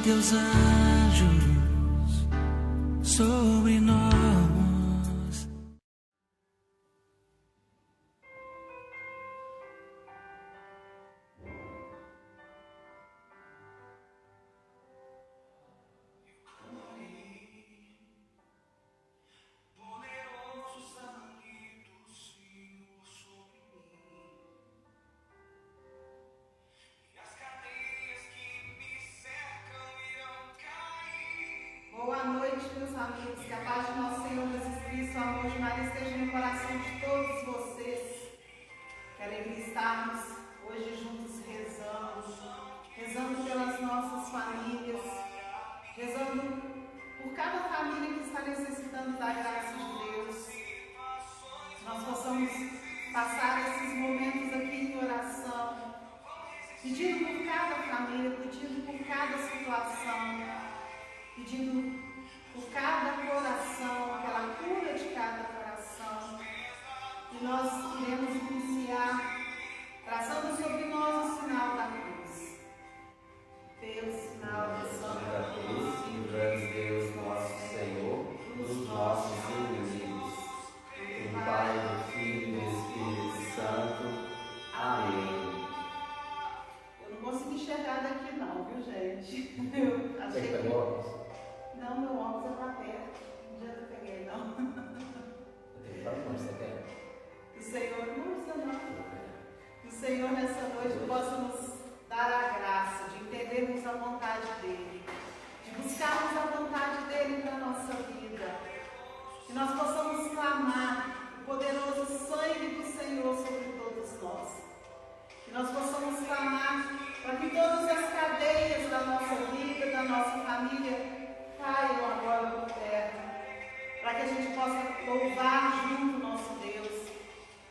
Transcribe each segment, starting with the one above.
teus anjos sobre nós. Boa noite, meus amigos. Que a paz de nosso Senhor Jesus Cristo, o amor de Maria esteja no coração de todos vocês. Que alegria estarmos hoje juntos rezando pelas nossas famílias, rezando por cada família que está necessitando da graça de Deus. Nós possamos passar esses momentos aqui em oração, pedindo por cada família, pedindo por cada situação, pedindo por cada coração, pela cura de cada coração. E nós iremos iniciar traçando sobre nós o sinal da cruz. Pelo sinal da Santa Cruz, livramos Deus nosso Senhor dos nossos inimigos. Em Pai, do Filho e do Espírito Santo. Amém. Eu não consegui enxergar daqui não, viu, gente? Eu achei Você pegou óculos? Não, meu óculos é para perto. Um dia eu peguei, não. Eu tenho que falar onde você quer. O Senhor não usa, não. Que o Senhor nessa noite possa nos dar a graça de entendermos a vontade dEle, de buscarmos a vontade dEle para a nossa vida. Que nós possamos clamar o poderoso sangue do Senhor sobre todos nós. Que nós possamos clamar para que todas as cadeias da nossa vida, da nossa família, caiam agora por terra, para que a gente possa louvar junto o nosso Deus,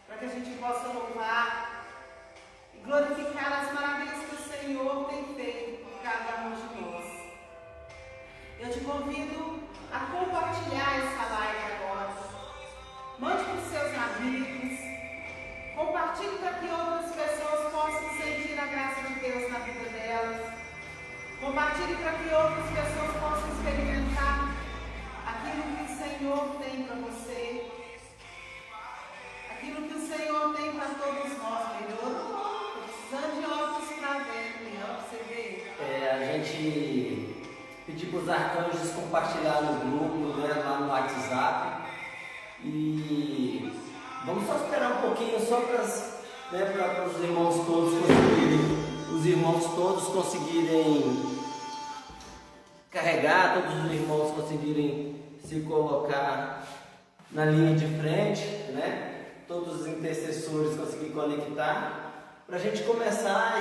para que a gente possa louvar e glorificar as maravilhas que o Senhor tem feito por cada um de nós. Eu te convido a compartilhar essa live agora. Mande para os seus amigos, compartilhe para que outras pessoas possam sentir a graça de Deus na vida delas. Compartilhe para que outras pessoas possam experimentar aquilo que o Senhor tem para você, aquilo que o Senhor tem para todos nós. Melhorou? Precisando de óculos para ver, melhor para você ver. A gente pediu para os arcanjos compartilhar no grupo, né, lá no WhatsApp. E vamos só esperar um pouquinho, só para os irmãos todos conseguirem carregar, todos os irmãos conseguirem se colocar na linha de frente, né? Todos os intercessores conseguirem conectar, para a gente começar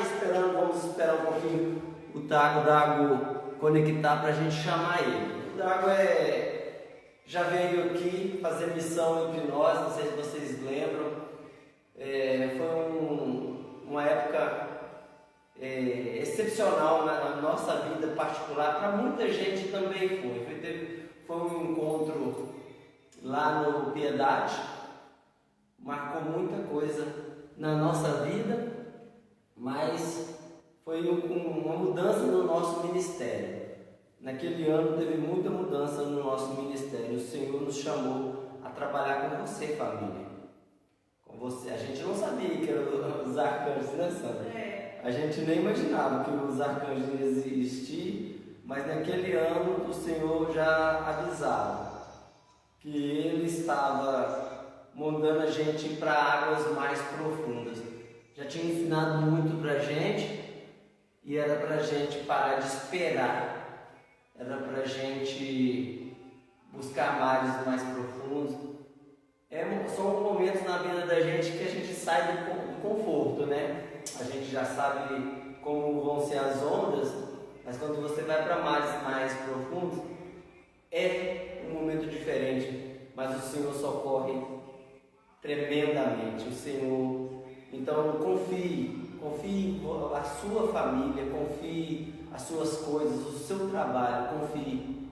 vamos esperar um pouquinho o Dago conectar para a gente chamar ele. O Dago já veio aqui fazer missão entre nós, não sei se vocês lembram. Foi uma época excepcional na nossa vida particular, para muita gente também foi um encontro lá no Piedade, marcou muita coisa na nossa vida, mas foi uma mudança no nosso ministério. Naquele ano teve muita mudança no nosso ministério. O Senhor nos chamou a trabalhar com você, família, com você. A gente não sabia que eram os arcanjos, né, Sandra? A gente nem imaginava que os arcanjos iam existir, mas naquele ano o Senhor já avisava que Ele estava mandando a gente ir para águas mais profundas. Já tinha ensinado muito para a gente, e era para a gente parar de esperar, era para a gente buscar mares mais profundos. São momentos na vida da gente que a gente sai do conforto, né? A gente já sabe como vão ser as ondas, mas quando você vai para mares mais profundos, é um momento diferente, mas o Senhor socorre tremendamente. O Senhor, então confie a sua família, confie as suas coisas, o seu trabalho, confie.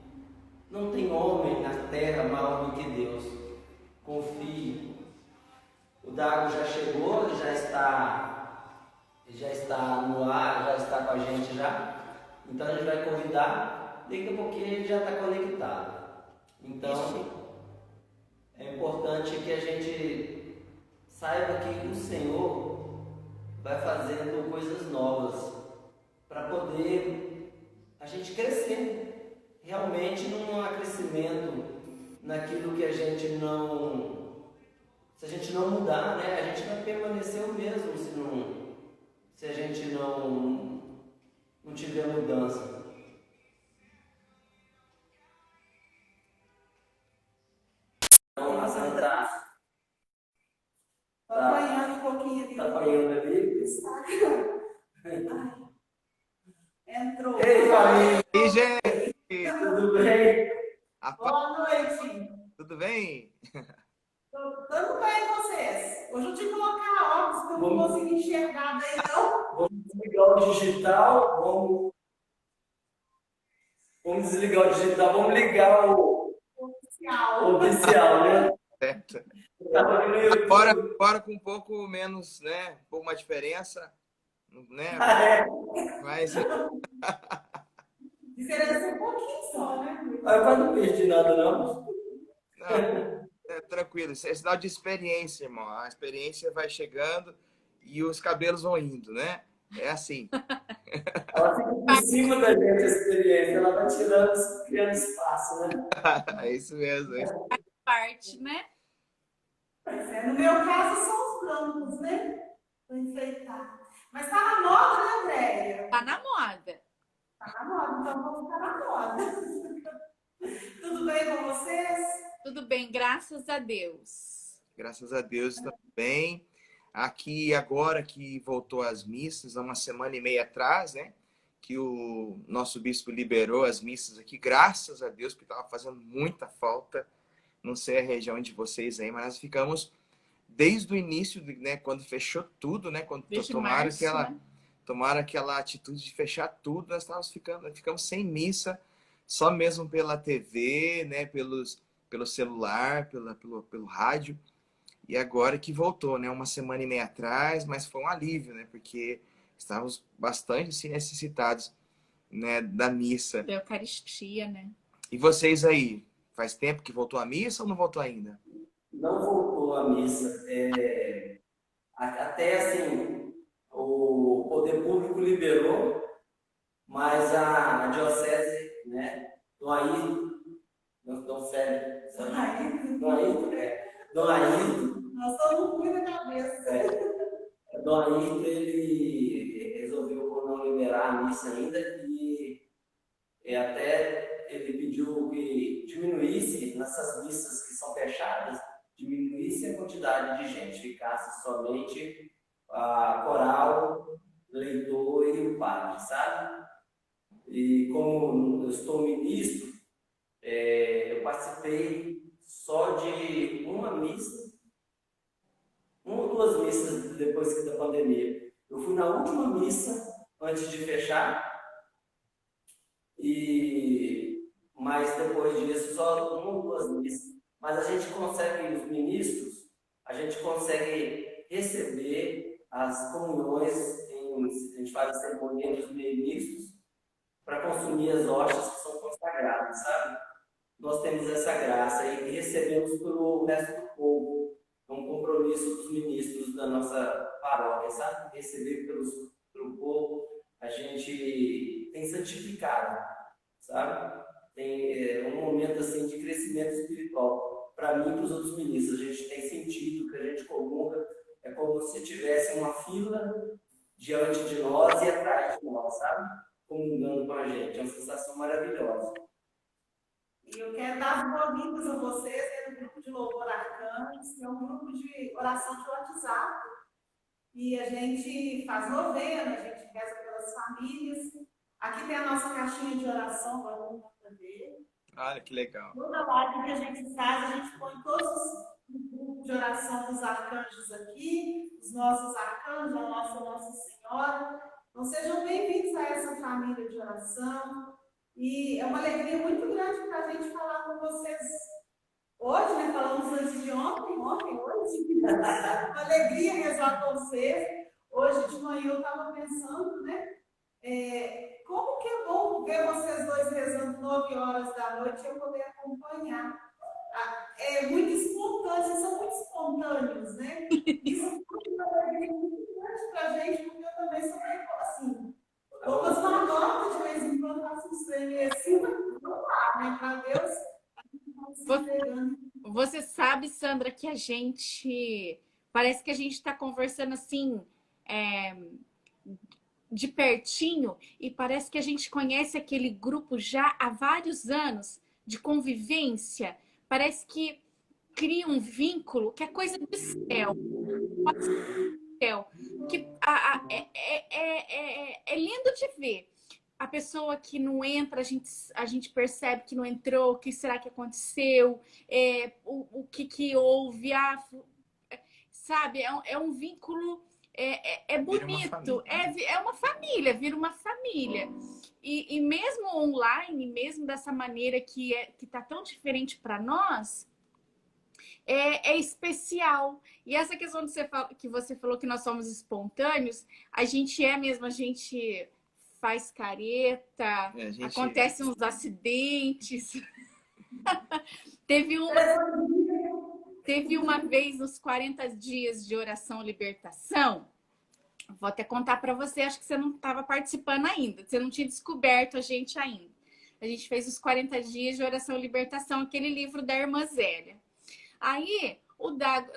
Não tem homem na terra maior do que Deus. Confie. O Dago já chegou, já está no ar, já está com a gente já. Então a gente vai convidar, daqui a pouquinho ele já está conectado. Então é importante que a gente saiba que o Senhor vai fazendo coisas novas para poder a gente crescer. Realmente não há crescimento naquilo que a gente não... Se a gente não mudar, né? A gente vai permanecer o mesmo se a gente não tiver mudança. Então, a Sandra Tá apanhando um pouquinho ali. tá apanhando ali. Entrou. Ei, família! E aí, gente? Tudo bem? Boa noite. Tudo bem? Tudo bem vocês? Hoje eu tive que colocar óculos porque eu não consegui enxergar bem, não. Vamos desligar o digital, vamos desligar o digital, vamos ligar o Oficial. oficial, né? Certo. Tava no YouTube. Agora com um pouco menos, né? Um pouco mais diferença, né? Mas Diferença um pouquinho só, né? Mas eu não perdi nada, não. não, tranquilo. Isso é sinal de experiência, irmão. A experiência vai chegando e os cabelos vão indo, né? É assim. Ela fica por cima da gente, a experiência. Ela vai tirando, criando espaço, né? É isso mesmo. É isso. Parte, né? Pois é, no meu caso são os brancos, né? Vou enfeitar. Mas tá na moda, né, Andréia? Tá na moda. Tá na moda, então vamos ficar na moda. Tudo bem com vocês? Tudo bem, graças a Deus. Graças a Deus também. Aqui agora que voltou às missas, há uma semana e meia atrás, né? Que o nosso bispo liberou as missas aqui, graças a Deus, porque estava fazendo muita falta. Não sei a região de vocês aí, mas nós ficamos desde o início, né? Quando fechou tudo, né? Quando Desde tomaram março, né? tomaram aquela atitude de fechar tudo, nós ficamos sem missa, só mesmo pela TV, né? Pelo celular, pelo rádio. E agora que voltou, né? Uma semana e meia atrás, mas foi um alívio, né? Porque estávamos bastante assim, necessitados, né? Da missa. Da Eucaristia, né? E vocês aí? Faz tempo que voltou a missa ou não voltou ainda? Não voltou a missa. Até assim, o poder público liberou, mas a diocese, né? Dom Ailton, Dom Félix, Dom Ailton, Nós estamos ruim na cabeça. Dom Ailton, ele resolveu por não liberar a missa ainda e até ele pediu que diminuísse nessas missas que são fechadas, diminuísse a quantidade de gente, ficasse somente a coral, leitor e o padre, sabe? E como eu estou ministro, eu participei só de uma missa, uma ou duas missas depois da pandemia. Eu fui na última missa antes de fechar, mas depois disso só uma ou duas missas. Mas a gente consegue, os ministros, a gente consegue receber as comunhões, a gente faz a cerimônia entre os ministros para consumir as hóstias que são consagradas, sabe? Nós temos essa graça e recebemos pelo resto do povo. É um compromisso dos ministros da nossa paróquia, sabe? Receber pelo povo, a gente tem santificado, sabe? Tem um momento assim de crescimento espiritual. Para mim e para os outros ministros, a gente tem sentido que a gente comunga, é como se tivesse uma fila diante de nós e atrás de nós, sabe? Comungando com a gente. É uma sensação maravilhosa. E eu quero dar as boas-vindas a vocês do grupo de Louvor Arcanjos, que é um grupo de oração de WhatsApp. E a gente faz novena, a gente reza pelas famílias. Aqui tem a nossa caixinha de oração, agora vamos ver. Olha que legal. Toda live que a gente faz, a gente põe todos os grupos de oração dos arcanjos aqui, os nossos arcanjos, a Nossa Senhora. Então sejam bem-vindos a essa família de oração. E é uma alegria muito grande para a gente falar com vocês hoje, né? Falamos antes de ontem, hoje. Uma alegria rezar com vocês. Hoje de manhã eu estava pensando, né? Como que é bom ver vocês dois rezando 9 horas da noite e eu poder acompanhar. É muito espontâneo, vocês são muito espontâneos, né? Isso é uma alegria muito grande pra gente, porque eu também sou meio assim. Tomas uma nota de vez em quando, faço uns treinos assim, mas não lá, né? Para Deus, a gente tá se entregando. Você sabe, Sandra, que a gente... Parece que a gente está conversando assim, é, de pertinho, e parece que a gente conhece aquele grupo já há vários anos de convivência. Parece que cria um vínculo que é coisa do céu. Que é lindo de ver. A pessoa que não entra, a gente percebe que não entrou, o que será que aconteceu, o que houve, sabe? É um vínculo, bonito, é uma família, vira uma família. E mesmo online, mesmo dessa maneira que tá tão diferente para nós, é especial. E essa questão que você falou que nós somos espontâneos, a gente é mesmo, a gente faz careta, acontecem uns acidentes. Teve uma vez nos 40 dias de oração libertação, vou até contar para você, acho que você não estava participando ainda, você não tinha descoberto a gente ainda. A gente fez os 40 dias de oração libertação, aquele livro da irmã Zélia. Aí,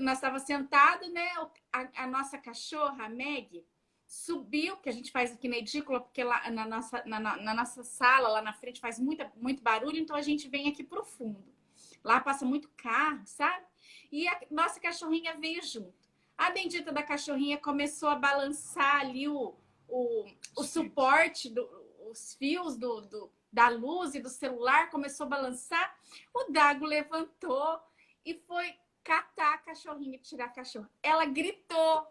nós estávamos sentados, né? A nossa cachorra, a Meg, subiu, que a gente faz aqui na edícula, porque lá na nossa sala, lá na frente, faz muito barulho, então a gente vem aqui pro fundo. Lá passa muito carro, sabe? E a nossa cachorrinha veio junto. A bendita da cachorrinha começou a balançar ali o suporte, os fios da luz e do celular, começou a balançar. O Dago levantou e foi catar a cachorrinha, tirar a cachorra. Ela gritou.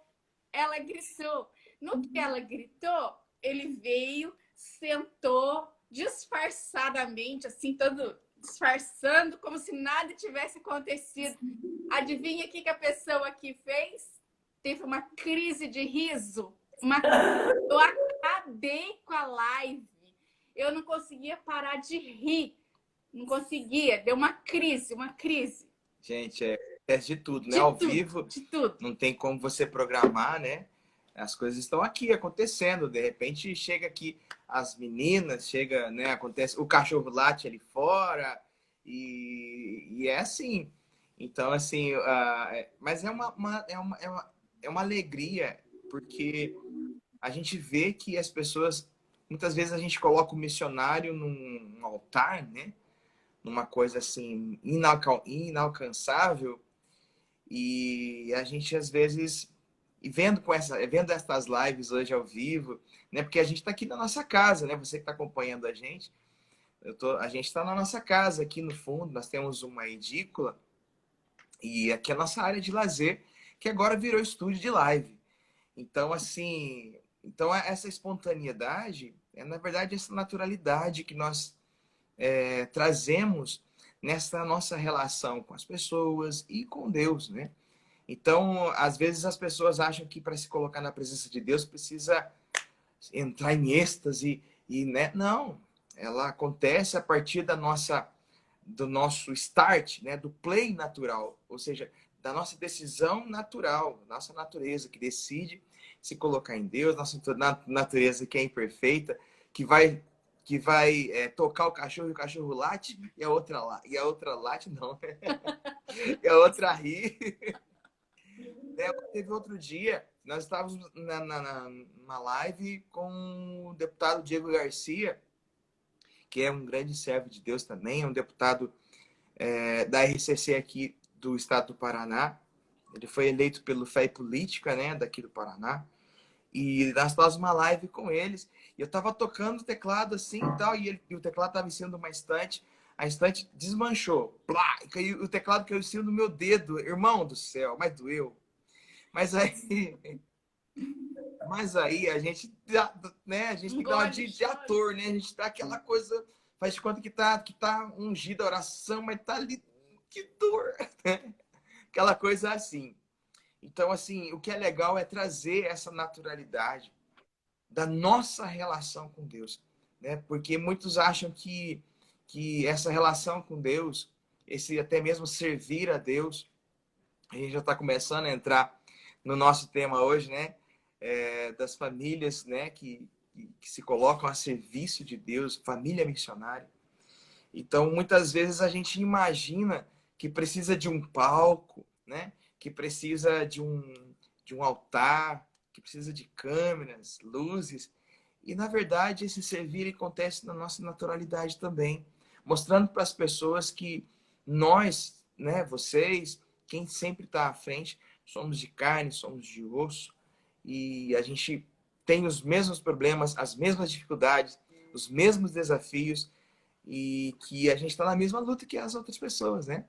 No que ela gritou, ele veio, sentou disfarçadamente, assim, todo disfarçando, como se nada tivesse acontecido. Adivinha o que a pessoa aqui fez? Teve uma crise de riso. Eu acabei com a live. Eu não conseguia parar de rir. Não conseguia. Deu uma crise. Gente, é de tudo, né? Ao vivo, de tudo. Não tem como você programar, né? As coisas estão aqui acontecendo. De repente chega aqui as meninas, chega, né? Acontece, o cachorro late ali fora e é assim. Então, assim, mas é uma alegria, porque a gente vê que as pessoas, muitas vezes a gente coloca o missionário num altar, né? Numa coisa assim inalcançável, e a gente às vezes vendo essas lives hoje ao vivo, né? Porque a gente está aqui na nossa casa, né? Você que está acompanhando a gente, a gente está na nossa casa aqui no fundo, nós temos uma edícula e aqui é a nossa área de lazer, que agora virou estúdio de live. Então, assim, essa espontaneidade na verdade essa naturalidade que nós trazemos nessa nossa relação com as pessoas e com Deus, né? Então, às vezes as pessoas acham que para se colocar na presença de Deus precisa entrar em êxtase né? Não, ela acontece a partir do nosso start, né? Do play natural, ou seja, da nossa decisão natural, nossa natureza que decide se colocar em Deus, nossa natureza que é imperfeita, que vai tocar o cachorro e o cachorro late e a outra late não e a outra ri. Teve outro dia, nós estávamos numa live com o deputado Diego Garcia, que é um grande servo de Deus também, é um deputado da RCC aqui do estado do Paraná. Ele foi eleito pelo Fé e Política, né, daqui do Paraná. E nós estávamos numa live com eles. E eu estava tocando o teclado assim e tal. E o teclado estava em cima de uma estante. A estante desmanchou. Plá, e o teclado caiu em cima do meu dedo. Irmão do céu, mas doeu. Mas aí a gente, né, a gente tem que dar uma de ator, né? A gente dá aquela coisa, faz de conta que tá ungida a oração, mas tá ali, que dor. Aquela coisa assim. Então, assim, o que é legal é trazer essa naturalidade da nossa relação com Deus, né? Porque muitos acham que essa relação com Deus, esse até mesmo servir a Deus, a gente já está começando a entrar no nosso tema hoje, né? Das famílias, né? Que se colocam a serviço de Deus, família missionária. Então, muitas vezes a gente imagina que precisa de um palco, né? Que precisa de um altar, que precisa de câmeras, luzes. E, na verdade, esse servir acontece na nossa naturalidade também, mostrando para as pessoas que nós, né, vocês, quem sempre está à frente, somos de carne, somos de osso, e a gente tem os mesmos problemas, as mesmas dificuldades, os mesmos desafios, e que a gente está na mesma luta que as outras pessoas, né?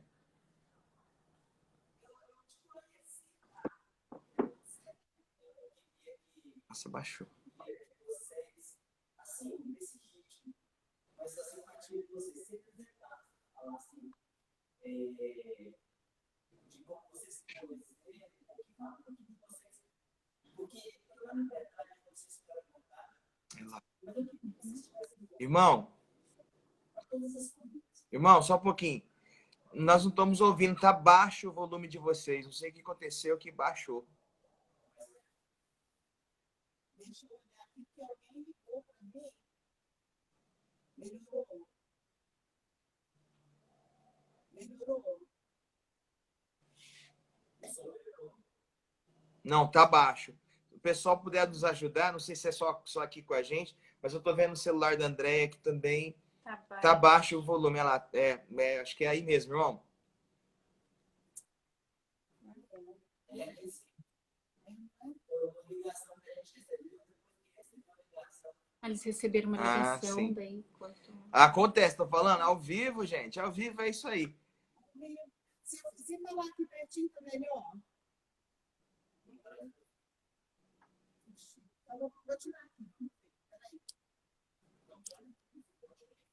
Nossa, baixou. Irmão, só um pouquinho. Nós não estamos ouvindo, tá baixo o volume de vocês. Não sei o que aconteceu, que baixou. Deixa eu olhar aqui que alguém ligou para mim. Melhorou. Não, tá baixo. Se o pessoal puder nos ajudar, não sei se é só aqui com a gente, mas eu tô vendo o celular da Andréia que também tá baixo o volume. Ela, acho que é aí mesmo, irmão. Eles receberam uma ligação daí. Acontece, tô falando, ao vivo, gente. Ao vivo é isso aí. Se falar aqui pertinho, tá melhor. Eu vou tirar aqui.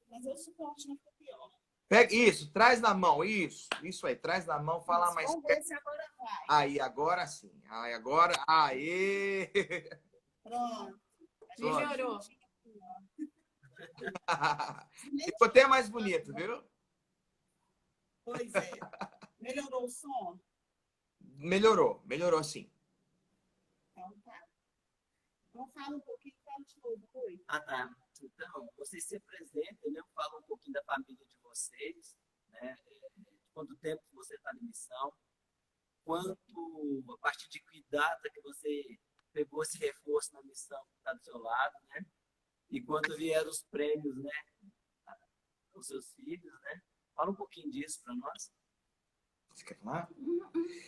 Mas eu suporte não fica pior. Pega isso, traz na mão, isso aí, traz na mão, fala mais. Vamos ver se agora vai. Aí, agora sim. Aí, agora, aê! Pronto. Melhorou. Ficou até mais bonito, viu? Pois é. Melhorou o som? Melhorou sim. Então tá. Então fala um pouquinho, fala de novo, Rui. Ah, tá. Então, vocês se apresentem, né? Fala um pouquinho da família de vocês, né? Quanto tempo você está na missão, a partir de que data que você pegou esse reforço na missão que está do seu lado, né? E quando vieram os prêmios, né? Os seus filhos, né? Fala um pouquinho disso para nós. Você quer falar?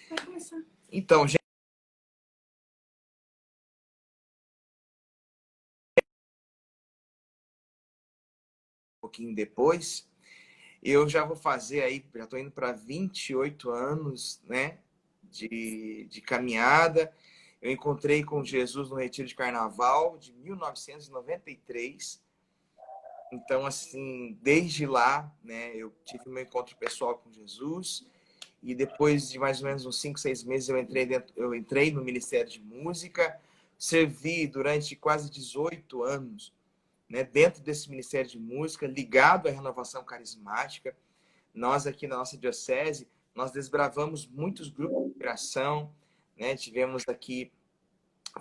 Vai começar. Então, gente. Um pouquinho depois, eu já vou fazer aí, já estou indo para 28 anos, né? De caminhada. Eu encontrei com Jesus no Retiro de Carnaval de 1993. Então, assim, desde lá, né, eu tive meu encontro pessoal com Jesus. E depois de mais ou menos uns 5, 6 meses, eu entrei no Ministério de Música. Servi durante quase 18 anos, né, dentro desse Ministério de Música, ligado à renovação carismática. Nós aqui na nossa diocese, nós desbravamos muitos grupos de oração, né? Tivemos aqui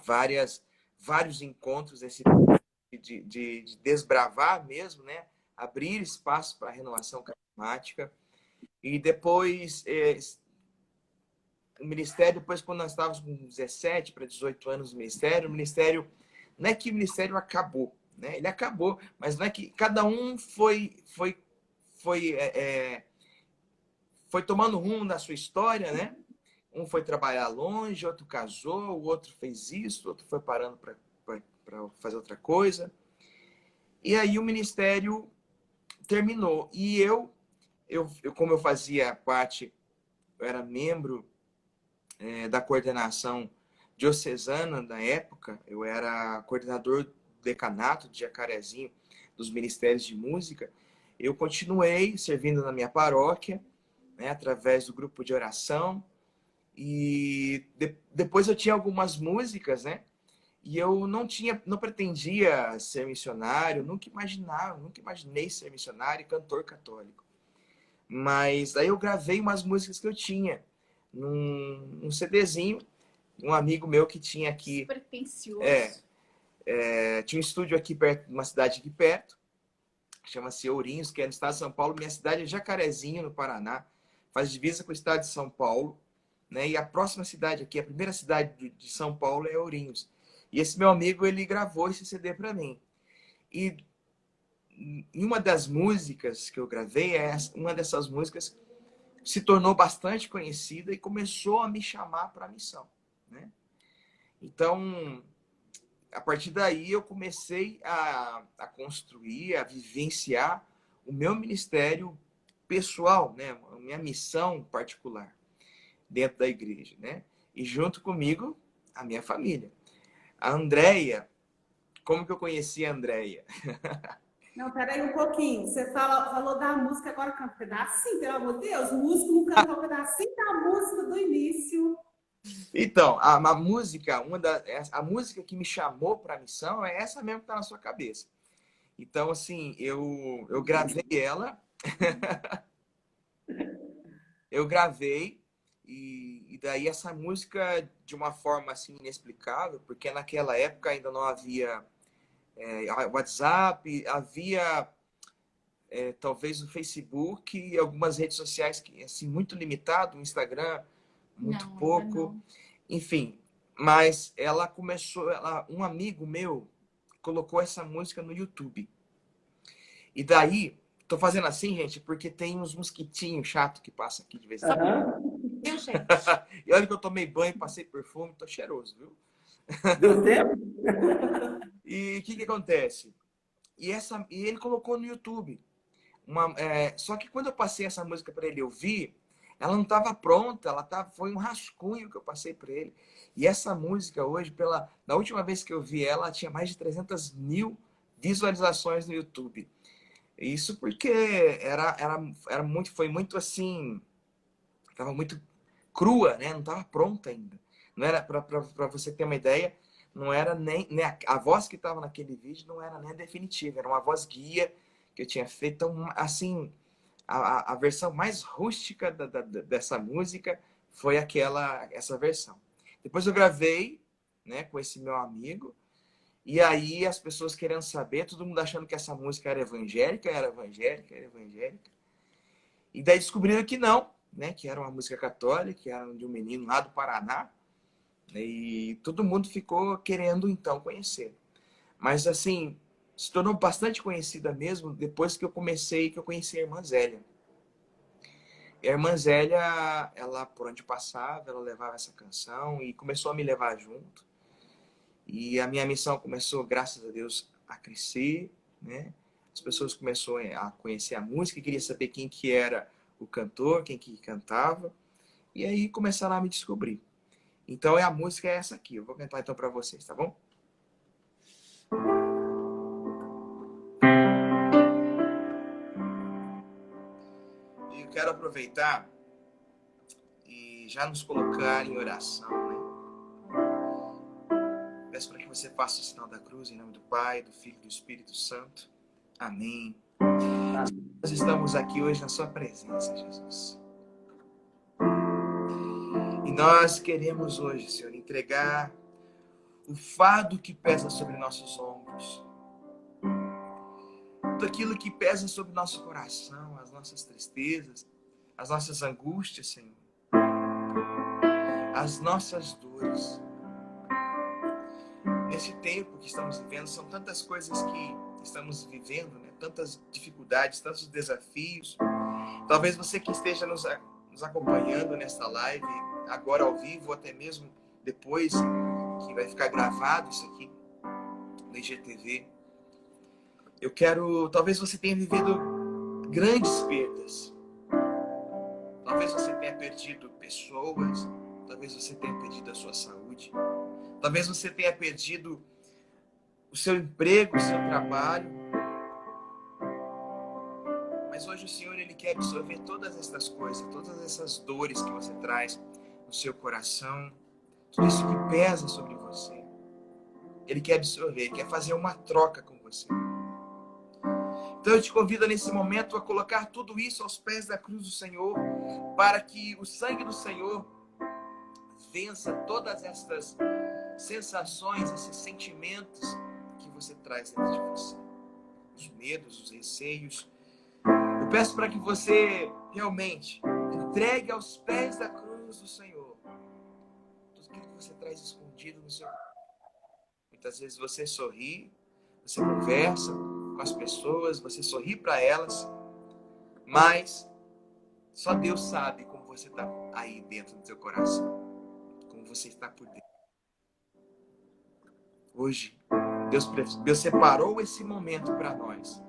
vários encontros de desbravar mesmo, né? Abrir espaço para a renovação carismática. E depois, o ministério, depois quando nós estávamos com 17 para 18 anos no ministério, o ministério, não é que o ministério acabou, né? Ele acabou, mas não é que cada um foi tomando rumo na sua história, né? Um foi trabalhar longe, outro casou, o outro fez isso, o outro foi parando para fazer outra coisa. E aí o ministério terminou. E eu como eu fazia parte, eu era membro da coordenação diocesana na época, eu era coordenador do decanato de Jacarezinho dos Ministérios de Música, eu continuei servindo na minha paróquia, né, através do grupo de oração. E depois eu tinha algumas músicas, né? E eu não pretendia ser missionário, nunca imaginei ser missionário e cantor católico. Mas aí eu gravei umas músicas que eu tinha num CDzinho, um amigo meu que tinha aqui. Super pretencioso. Tinha um estúdio aqui perto, uma cidade aqui perto, que chama-se Ourinhos, que é no estado de São Paulo. Minha cidade é Jacarezinho, no Paraná, faz divisa com o estado de São Paulo, né? E a próxima cidade aqui, a primeira cidade de São Paulo é Ourinhos. E esse meu amigo, ele gravou esse CD para mim. E em uma das músicas que eu gravei, uma dessas músicas se tornou bastante conhecida e começou a me chamar para a missão, né? Então, a partir daí, eu comecei a construir, a vivenciar o meu ministério pessoal, né? A minha missão particular dentro da igreja, né? E junto comigo, a minha família. A Andréia, como que eu conheci a Andréia? Não, peraí um pouquinho. Você falou da música, agora canta um pedacinho, pelo amor de Deus. O músico não cantou um pedacinho da música do início. Então, a música, a música que me chamou para a missão é essa mesmo que está na sua cabeça. Então, assim, eu gravei ela. Eu gravei e daí essa música de uma forma assim inexplicável, porque naquela época ainda não havia WhatsApp, havia talvez o Facebook e algumas redes sociais que assim muito limitado, o Instagram muito pouco, enfim. Mas ela começou, um amigo meu colocou essa música no YouTube. E daí, tô fazendo assim, gente, porque tem uns mosquitinhos chato que passa aqui de vez em quando. Viu, gente? E olha que eu tomei banho, passei perfume, tô cheiroso, viu? Deu tempo? E o que acontece? E ele colocou no YouTube. Só que quando eu passei essa música para ele ouvir, ela não estava pronta, foi um rascunho que eu passei para ele. E essa música hoje, na última vez que eu vi ela tinha mais de 300 mil visualizações no YouTube. Isso porque foi muito assim, estava muito crua, né? Não estava pronta ainda. Não era, para você ter uma ideia, não era nem a voz que estava naquele vídeo não era nem definitiva, era uma voz guia que eu tinha feito. Então, assim, a versão mais rústica dessa música foi essa versão. Depois eu gravei, né, com esse meu amigo, e aí as pessoas querendo saber, todo mundo achando que essa música era evangélica. E daí descobriram que não, né, que era uma música católica, que era de um menino lá do Paraná, e todo mundo ficou querendo então conhecer. Mas assim, se tornou bastante conhecida mesmo depois que eu conheci a irmã Zélia. E a irmã Zélia, ela por onde passava, ela levava essa canção e começou a me levar junto. E a minha missão começou, graças a Deus, a crescer, né? As pessoas começaram a conhecer a música, queria saber quem que era o cantor, quem que cantava. E aí começaram a me descobrir. Então a música é essa aqui. Eu vou cantar então para vocês, tá bom? E eu quero aproveitar e já nos colocar em oração, né? Peço para que você faça o sinal da cruz em nome do Pai, do Filho e do Espírito Santo. Amém. Nós estamos aqui hoje na sua presença, Jesus. E nós queremos hoje, Senhor, entregar o fardo que pesa sobre nossos ombros. Tudo aquilo que pesa sobre nosso coração, as nossas tristezas, as nossas angústias, Senhor. As nossas dores. Nesse tempo que estamos vivendo, são tantas coisas que estamos vivendo, né? Tantas dificuldades, tantos desafios. Talvez você que esteja nos acompanhando nesta live, agora ao vivo, ou até mesmo depois, que vai ficar gravado isso aqui no IGTV. Talvez você tenha vivido grandes perdas. Talvez você tenha perdido pessoas, talvez você tenha perdido a sua saúde. Talvez você tenha perdido o seu emprego, o seu trabalho. Mas hoje o Senhor, Ele quer absorver todas essas coisas, todas essas dores que você traz no seu coração, tudo isso que pesa sobre você. Ele quer absorver, Ele quer fazer uma troca com você. Então eu te convido nesse momento a colocar tudo isso aos pés da cruz do Senhor, para que o sangue do Senhor vença todas estas sensações, esses sentimentos que você traz dentro de você. Os medos, os receios. Eu peço para que você realmente entregue aos pés da cruz do Senhor tudo aquilo que você traz escondido no seu coração. Muitas vezes você sorri, você conversa com as pessoas, você sorri para elas, mas só Deus sabe como você está aí dentro do seu coração, como você está por dentro. Hoje, Deus separou esse momento para nós,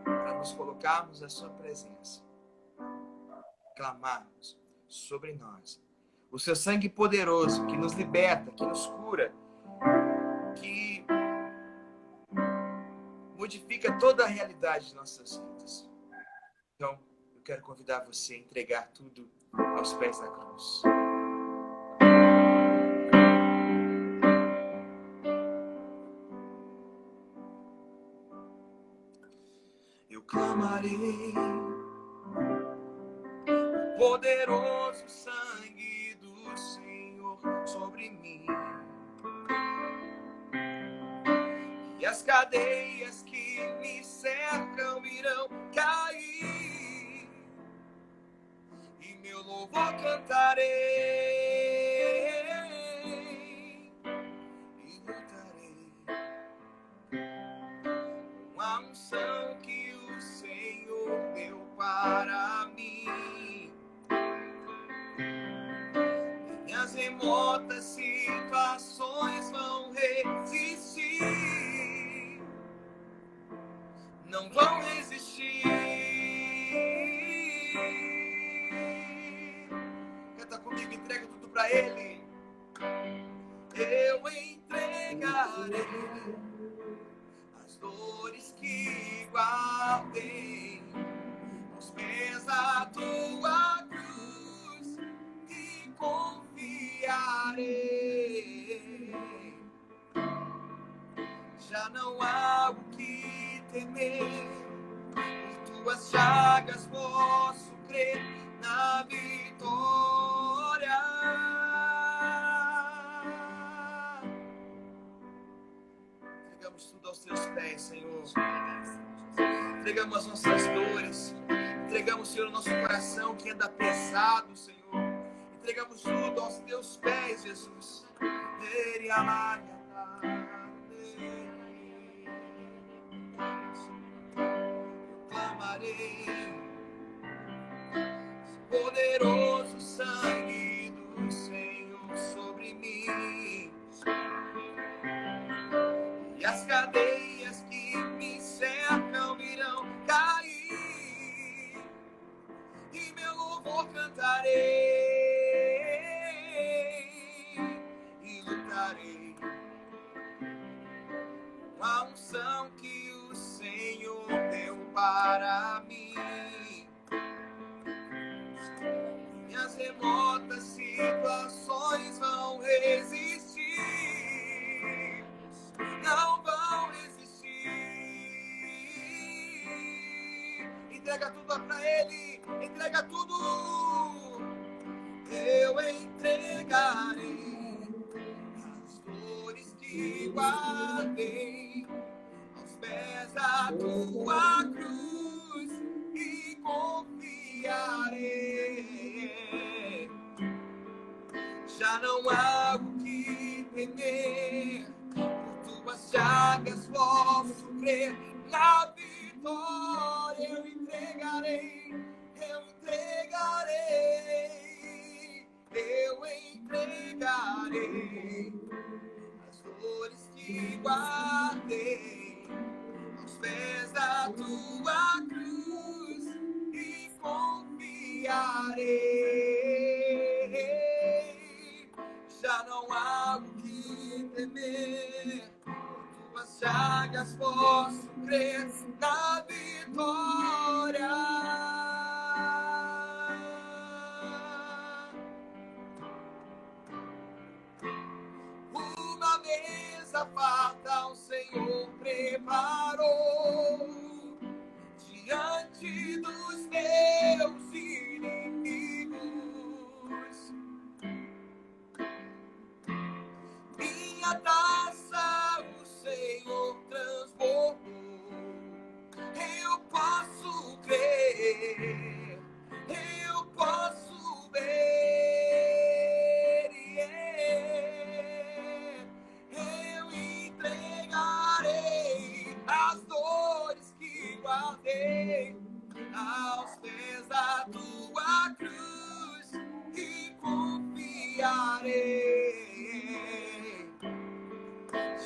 para nos colocarmos à sua presença, clamarmos sobre nós o seu sangue poderoso que nos liberta, que nos cura, que modifica toda a realidade de nossas vidas. Então, eu quero convidar você a entregar tudo aos pés da cruz. Eu clamarei o poderoso sangue do Senhor sobre mim, e as cadeias que me cercam irão cair, e meu louvor cantarei, e lutarei com a unção que o Senhor deu para mim. Minhas remotas situações vão resistir, não vão resistir. Canta comigo, entrega tudo pra Ele. Eu entregarei as dores que guardei aos pés da tua cruz e confiarei. Já não há o que temer, por tuas chagas posso crer na vitória. Entregamos tudo aos teus pés, Senhor. Entregamos as nossas dores. Entregamos, Senhor, o nosso coração que anda pesado, Senhor. Entregamos tudo aos teus pés, Jesus. Clamarei poderoso sangue do Senhor sobre mim, e as cadeias que me cercam irão cair, e meu louvor cantarei, e lutarei com a unção que o Senhor deu para mim. Minhas remotas situações vão resistir, não vão resistir. Entrega tudo pra Ele, entrega tudo. Eu entregarei as dores que guardei aos pés da tua cruz e confiarei. Já não há o que temer, por tuas chagas posso crer na vitória. Eu entregarei, eu entregarei, eu entregarei as dores que guardei aos pés da tua cruz e confiarei. Já não há o que temer, por tuas chagas posso crer na vitória. Uma vez nossa farda o Senhor preparou diante dos teus inimigos. Minha taça o Senhor transformou. Eu posso crer, eu posso ver, eu entregarei as dores que guardei aos pés da tua cruz e confiarei.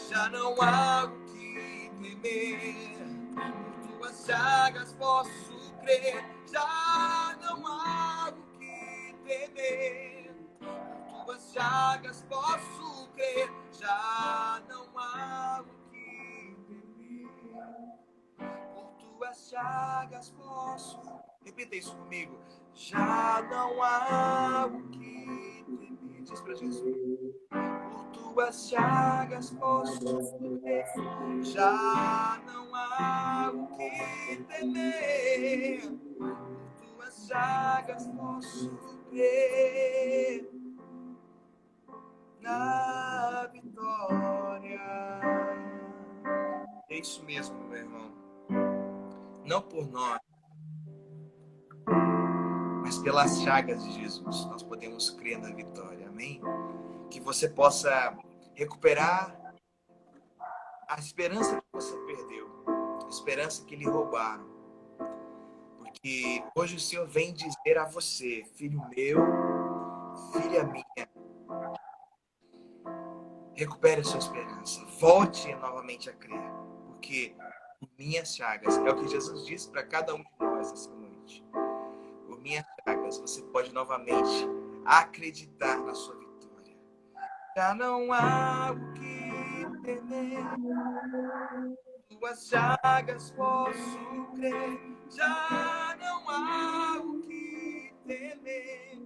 Já não há o que temer, por tuas chagas posso crer. Já não há o que temer, por tuas chagas posso crer. Já não há o que temer, por tuas chagas posso. Repita isso comigo. Já não há o que temer. Diz pra Jesus. Por tuas chagas posso crer. Já não há o que temer. Por tuas chagas posso crer na vitória. É isso mesmo, meu irmão. Não por nós, mas pelas chagas de Jesus, nós podemos crer na vitória. Amém? Que você possa recuperar a esperança que você perdeu, a esperança que lhe roubaram. Porque hoje o Senhor vem dizer a você, filho meu, filha minha, recupere a sua esperança, volte novamente a crer, porque por minhas chagas, é o que Jesus disse para cada um de nós essa noite, por minhas chagas você pode novamente acreditar na sua vitória. Já não há o que temer, tuas chagas posso crer. Já não há o que temer,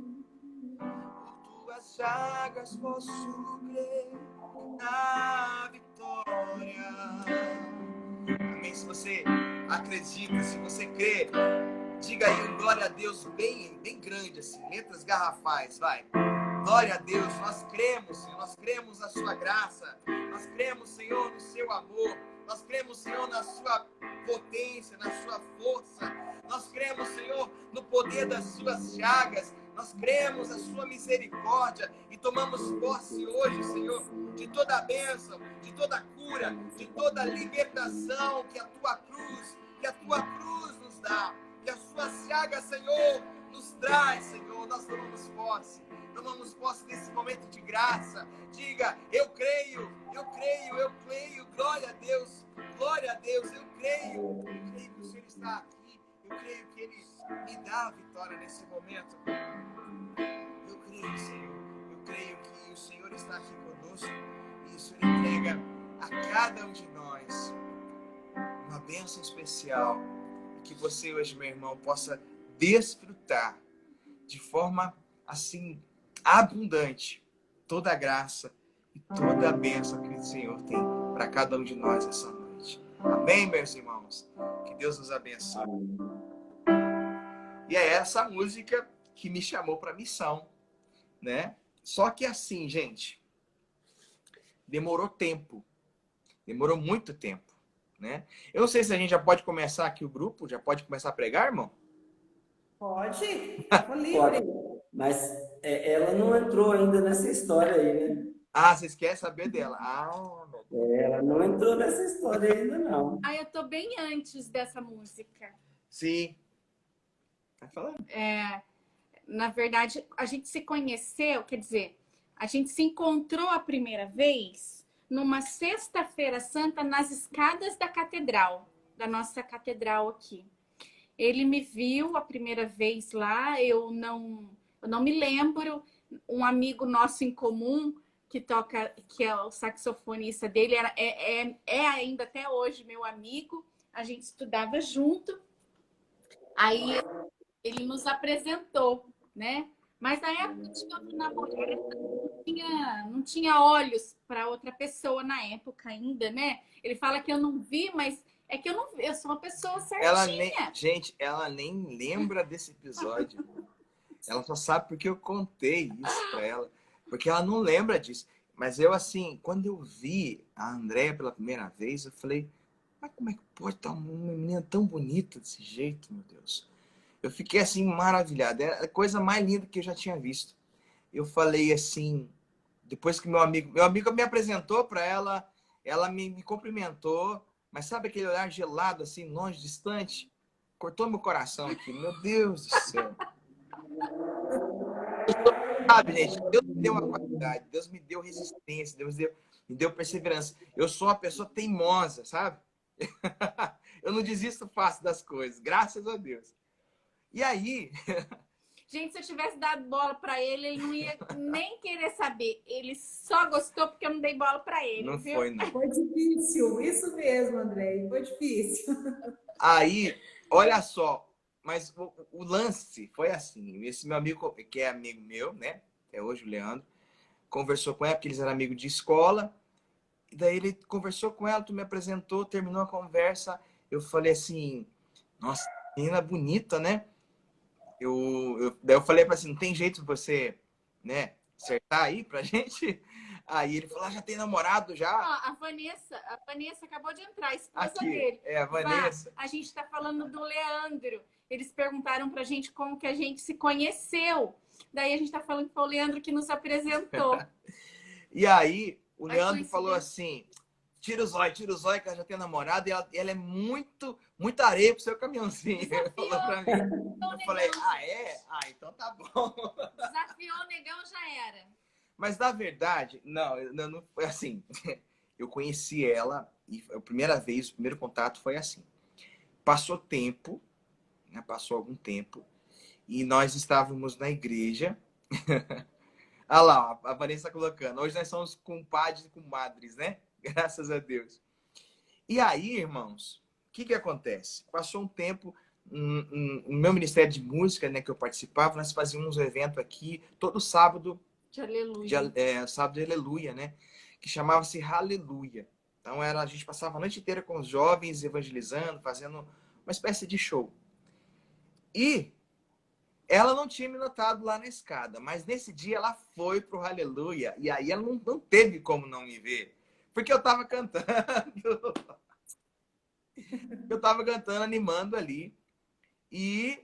por tuas chagas posso crer na vitória. Amém? Se você acredita, se você crê, diga aí um glória a Deus bem grande, assim, letras garrafais, vai. Glória a Deus, nós cremos, Senhor, nós cremos na sua graça, nós cremos, Senhor, no seu amor, nós cremos, Senhor, na sua potência, na sua força, nós cremos, Senhor, no poder das suas chagas, nós cremos na sua misericórdia e tomamos posse hoje, Senhor, de toda a bênção, de toda a cura, de toda a libertação que a tua cruz nos dá, que as suas chagas, Senhor, nos traz, Senhor, nós tomamos posse desse momento de graça. Diga, eu creio, glória a Deus, eu creio que o Senhor está aqui, eu creio que Ele me dá a vitória nesse momento. Eu creio, Senhor, eu creio que o Senhor está aqui conosco e o Senhor entrega a cada um de nós uma bênção especial e que você hoje, meu irmão, possa desfrutar de forma assim abundante toda a graça e toda a bênção que o Senhor tem para cada um de nós essa noite. Amém, meus irmãos? Que Deus nos abençoe. E é essa música que me chamou para a missão, né? Só que assim, gente, demorou tempo. Demorou muito tempo, né? Eu não sei se a gente já pode começar aqui o grupo, já pode começar a pregar, irmão? Pode, tô livre. Pode. Mas ela não entrou ainda nessa história aí, né? Ah, vocês querem saber dela? Meu Deus. Ela não entrou nessa história ainda, não. Ah, eu tô bem antes dessa música. Sim. Vai falando. Na verdade, a gente se conheceu, quer dizer, a gente se encontrou a primeira vez numa sexta-feira santa nas escadas da catedral, da nossa catedral aqui. Ele me viu a primeira vez lá, eu não me lembro. Um amigo nosso em comum que toca, que é o saxofonista dele, é ainda até hoje meu amigo. A gente estudava junto. Aí ele nos apresentou, né? Mas na época eu estava namorando não tinha olhos para outra pessoa na época ainda, né? Ele fala que eu não vi, mas é que eu não vi, eu sou uma pessoa certinha. Gente, ela nem lembra desse episódio. Ela só sabe porque eu contei isso pra ela. Porque ela não lembra disso. Mas eu, assim, quando eu vi a Andréia pela primeira vez, eu falei, mas como é que pode estar uma menina tão bonita desse jeito, meu Deus? Eu fiquei, assim, maravilhado. É a coisa mais linda que eu já tinha visto. Eu falei assim, depois que meu amigo me apresentou para ela, ela me cumprimentou, mas sabe aquele olhar gelado, assim, longe, distante? Cortou meu coração aqui. Meu Deus do céu. Sabe, gente, Deus me deu uma qualidade, Deus me deu resistência, me deu perseverança. Eu sou uma pessoa teimosa, sabe? Eu não desisto fácil das coisas, graças a Deus. E aí, Gente, se eu tivesse dado bola para ele não ia nem querer saber. Ele só gostou porque eu não dei bola para ele, não viu? foi, não. Foi difícil, isso mesmo, André, foi difícil. Aí, olha só, mas o lance foi assim, esse meu amigo, que é amigo meu, né, é hoje o Leandro, conversou com ela, porque eles eram amigos de escola, e daí ele conversou com ela, tu me apresentou, terminou a conversa, eu falei assim, nossa, menina bonita, né? Daí eu falei pra assim, não tem jeito de você, né, acertar aí pra gente? Aí ele falou, já tem namorado já? Ó, a Vanessa acabou de entrar, a esposa Aqui, dele. é a Vanessa. Vá, a gente tá falando do Leandro. Eles perguntaram pra gente como que a gente se conheceu. Daí a gente tá falando que foi o Leandro que nos apresentou. E aí, o Ai, Leandro falou coincidência. assim, tira o zóio, que ela já tem namorado, e ela é muita areia pro seu caminhãozinho. Ele falou pra mim. Eu falei, ah, é? Ah, então tá bom. Desafiou o negão, já era. Mas, na verdade, não foi assim. Eu conheci ela, e a primeira vez, o primeiro contato foi assim. Passou tempo, né, passou algum tempo, e nós estávamos na igreja. Olha lá, a Vanessa colocando. Hoje nós somos compadres e comadres, né? Graças a Deus. E aí, irmãos, o que acontece? Passou um tempo, no meu ministério de música, né, que eu participava, nós fazíamos um evento aqui, todo sábado, De aleluia. sábado de aleluia, né? Que chamava-se Aleluia. Então, a gente passava a noite inteira com os jovens, evangelizando, fazendo uma espécie de show. E ela não tinha me notado lá na escada, mas nesse dia ela foi pro Aleluia, e aí ela não teve como não me ver, porque eu tava cantando. Eu tava cantando, animando ali, e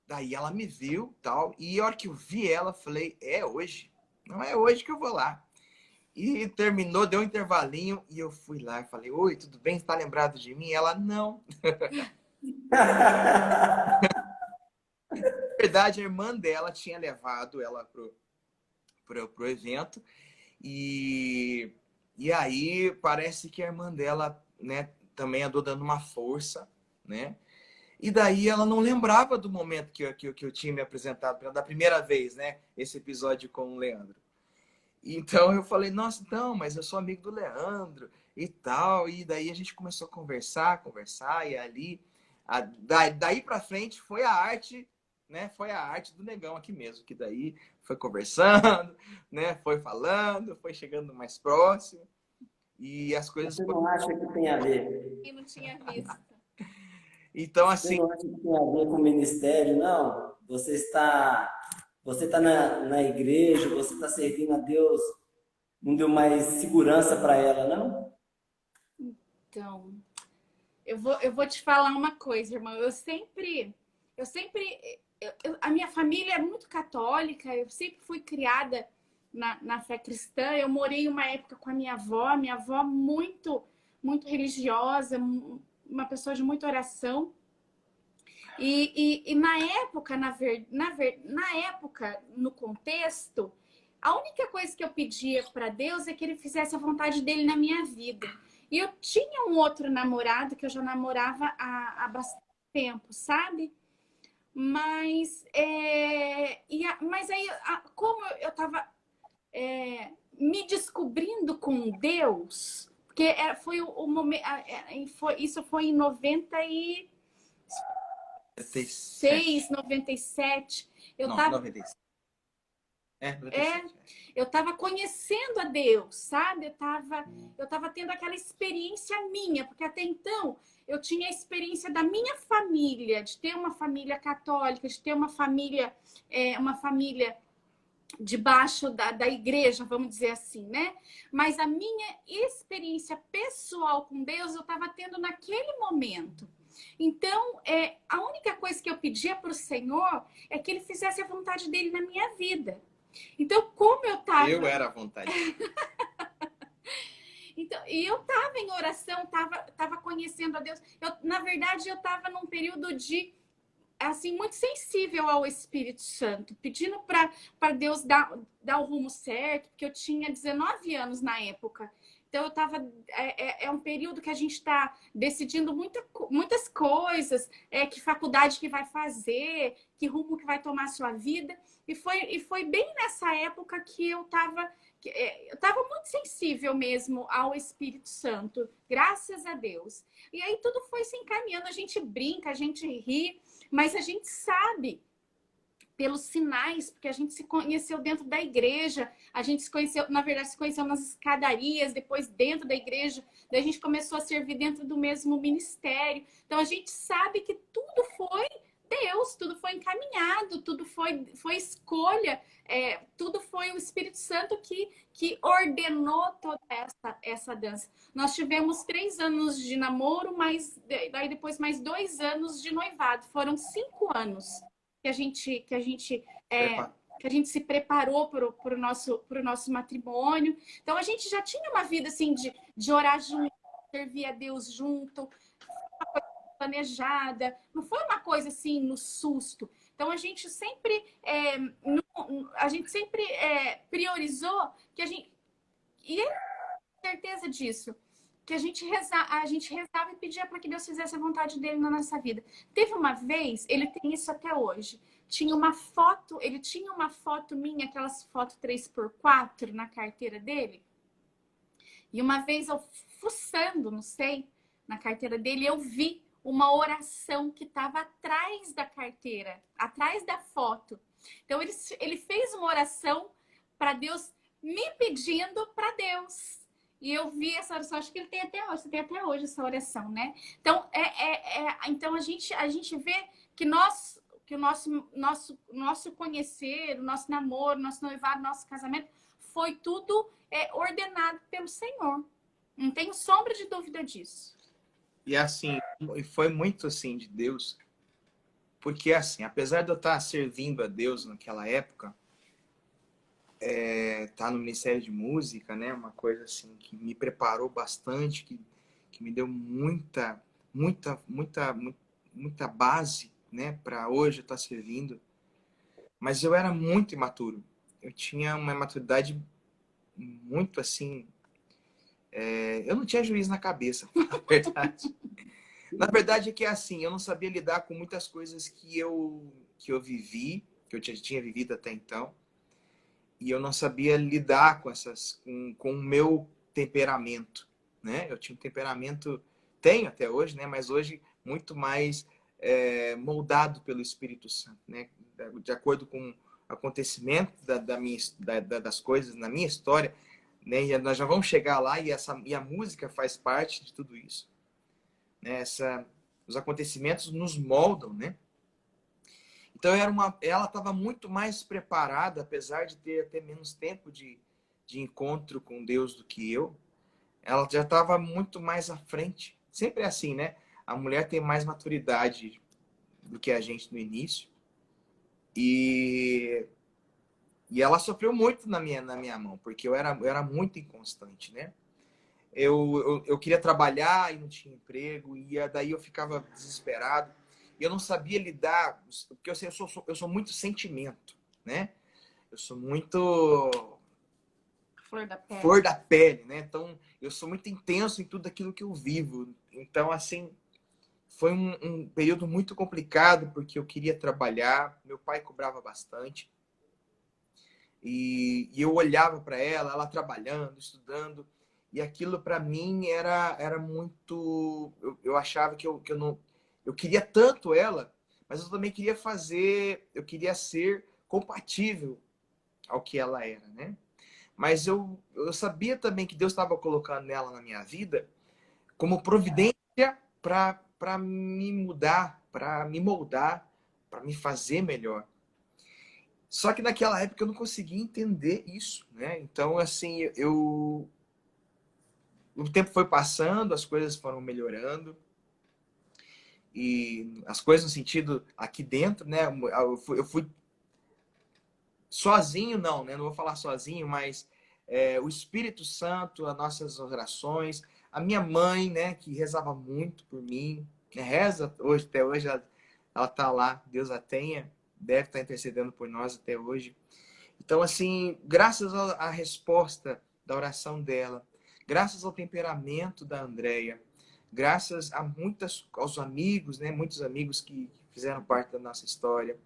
daí ela me viu, tal, e a hora que eu vi ela, falei, é hoje, não é hoje que eu vou lá. E terminou, deu um intervalinho, e eu fui lá e falei, oi, tudo bem? Você tá lembrado de mim? Ela, não. Na verdade, a irmã dela tinha levado ela pro evento, e aí parece que a irmã dela, né, também andou dando uma força, né? E daí ela não lembrava do momento que eu tinha me apresentado da primeira vez, né? Esse episódio com o Leandro. Então eu falei, nossa, então, mas eu sou amigo do Leandro e tal. E daí a gente começou a conversar, e ali, daí pra frente foi a arte, né? Foi a arte do negão aqui mesmo, que daí foi conversando, né? Foi falando, foi chegando mais próximo. E as coisas. Você não acha que tem a ver? E não tinha visto. Então, Você assim, não acha que tem a ver com o ministério, não? Você está na igreja, você está servindo a Deus, não deu mais segurança para ela, não? Então, eu vou te falar uma coisa, irmão. A minha família é muito católica, eu sempre fui criada na fé cristã. Eu morei uma época com a minha avó muito, muito religiosa, uma pessoa de muita oração. E na época, na época, no contexto, a única coisa que eu pedia para Deus é que ele fizesse a vontade dele na minha vida. E eu tinha um outro namorado que eu já namorava há bastante tempo, sabe? Mas aí, como eu estava me descobrindo com Deus, porque foi o momento, isso foi em 96, 97. Eu não, tava 96. É, 97. Eu estava conhecendo a Deus, sabe? Eu tava tendo aquela experiência minha, porque até então eu tinha a experiência da minha família, de ter uma família católica, de ter uma família debaixo da igreja, vamos dizer assim, né? Mas a minha experiência pessoal com Deus eu estava tendo naquele momento. Então, a única coisa que eu pedia para o Senhor é que Ele fizesse a vontade dele na minha vida. Então, como eu estava... Eu era à vontade. Então, e eu estava em oração, estava conhecendo a Deus. Na verdade, eu estava num período de, assim, muito sensível ao Espírito Santo, pedindo para Deus dar o rumo certo, porque eu tinha 19 anos na época. Então, eu estava... É um período que a gente está decidindo muitas coisas, que faculdade que vai fazer, que rumo que vai tomar a sua vida. E foi bem nessa época que eu estava muito sensível mesmo ao Espírito Santo, graças a Deus. E aí tudo foi se encaminhando, a gente brinca, a gente ri, mas a gente sabe pelos sinais, porque a gente se conheceu dentro da igreja, a gente se conheceu, na verdade, se conheceu nas escadarias, depois dentro da igreja, daí a gente começou a servir dentro do mesmo ministério. Então a gente sabe que tudo foi Deus, tudo foi encaminhado, tudo foi escolha, tudo foi o Espírito Santo que ordenou toda essa dança. Nós tivemos 3 anos de namoro, mas daí depois mais 2 anos de noivado. Foram 5 anos que a gente se preparou para o nosso matrimônio. Então a gente já tinha uma vida assim de orar junto, servir a Deus junto, planejada, não foi uma coisa assim no susto. Então a gente sempre priorizou que a gente, e é certeza disso, que a gente rezava e pedia para que Deus fizesse a vontade dele na nossa vida. Teve uma vez, ele tem isso até hoje, ele tinha uma foto minha, aquelas fotos 3x4 na carteira dele, e uma vez eu fuçando, não sei, na carteira dele, eu vi uma oração que estava atrás da carteira, atrás da foto. Então, ele fez uma oração para Deus, me pedindo para Deus. E eu vi essa oração, acho que ele tem até hoje, você tem até hoje essa oração, né? Então, então a gente vê que o nosso conhecer, o nosso namoro, o nosso noivado, o nosso casamento, foi tudo ordenado pelo Senhor. Não tenho sombra de dúvida disso. E assim, foi muito assim de Deus, porque assim, apesar de eu estar servindo a Deus naquela época, tá no Ministério de Música, né, uma coisa assim que me preparou bastante, que me deu muita base, né, para hoje eu estar servindo. Mas eu era muito imaturo. Eu tinha uma imaturidade muito assim, eu não tinha juízo na cabeça, na verdade. Na verdade é que assim, eu não sabia lidar com muitas coisas que eu vivi, que eu tinha vivido até então. E eu não sabia lidar com o meu temperamento, né? Eu tinha um temperamento, tenho até hoje, né? Mas hoje muito mais moldado pelo Espírito Santo, né? De acordo com o acontecimento das coisas na minha história, né? E nós já vamos chegar lá e a música faz parte de tudo isso, né? Os acontecimentos nos moldam, né? Então ela estava muito mais preparada, apesar de ter até menos tempo de encontro com Deus do que eu. Ela já estava muito mais à frente. Sempre é assim, né? A mulher tem mais maturidade do que a gente no início. E ela sofreu muito na minha mão, porque eu era muito inconstante, né? Eu queria trabalhar e não tinha emprego, e daí eu ficava desesperado. E eu não sabia lidar, porque eu sou muito sentimento, né? Eu sou muito flor da pele, né? Então, eu sou muito intenso em tudo aquilo que eu vivo. Então, assim, foi um período muito complicado, porque eu queria trabalhar, meu pai cobrava bastante. E eu olhava para ela trabalhando, estudando, e aquilo para mim era muito... Eu achava que eu não... Eu queria tanto ela, mas eu também queria eu queria ser compatível ao que ela era, né? Mas eu sabia também que Deus estava colocando ela na minha vida como providência para me mudar, para me moldar, para me fazer melhor. Só que naquela época eu não conseguia entender isso, né? Então, assim, o tempo foi passando, as coisas foram melhorando. E as coisas no sentido aqui dentro, né? Eu fui sozinho, não, né? Não vou falar sozinho, mas o Espírito Santo, as nossas orações, a minha mãe, né? Que rezava muito por mim, né, reza hoje, até hoje, ela tá lá, Deus a tenha, deve estar intercedendo por nós até hoje. Então, assim, graças à resposta da oração dela, graças ao temperamento da Andréia, graças aos amigos, né? Muitos amigos que fizeram parte da nossa história,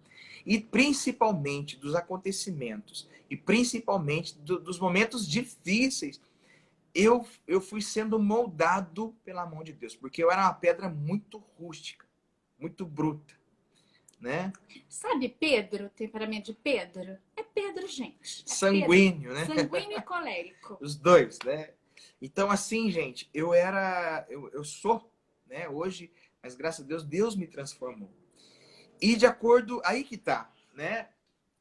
e principalmente dos acontecimentos, e principalmente dos momentos difíceis, eu fui sendo moldado pela mão de Deus, porque eu era uma pedra muito rústica, muito bruta, né? Sabe Pedro, o temperamento de Pedro? É Pedro, gente. É Sanguíneo, Pedro. né? Sanguíneo e colérico. Os dois, né? Então, assim, gente, eu sou, né, hoje, mas graças a Deus, Deus me transformou. E de acordo, aí que tá, né?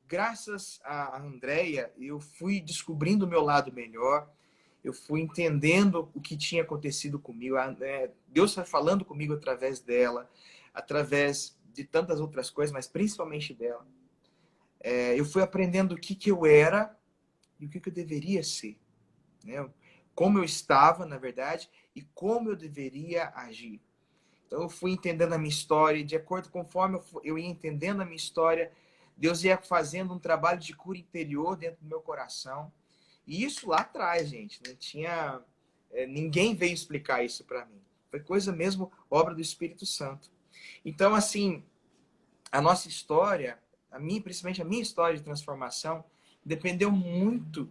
Graças a Andréia, eu fui descobrindo o meu lado melhor, eu fui entendendo o que tinha acontecido comigo. Deus foi falando comigo através dela, através de tantas outras coisas, mas principalmente dela. Eu fui aprendendo o que eu era e o que eu deveria ser, né? Como eu estava, na verdade, e como eu deveria agir. Então eu fui entendendo a minha história, e de acordo conforme eu ia entendendo a minha história, Deus ia fazendo um trabalho de cura interior dentro do meu coração. E isso lá atrás, gente, não tinha ninguém veio explicar isso para mim. Foi coisa mesmo, obra do Espírito Santo. Então, assim, a nossa história, principalmente a minha história de transformação, dependeu muito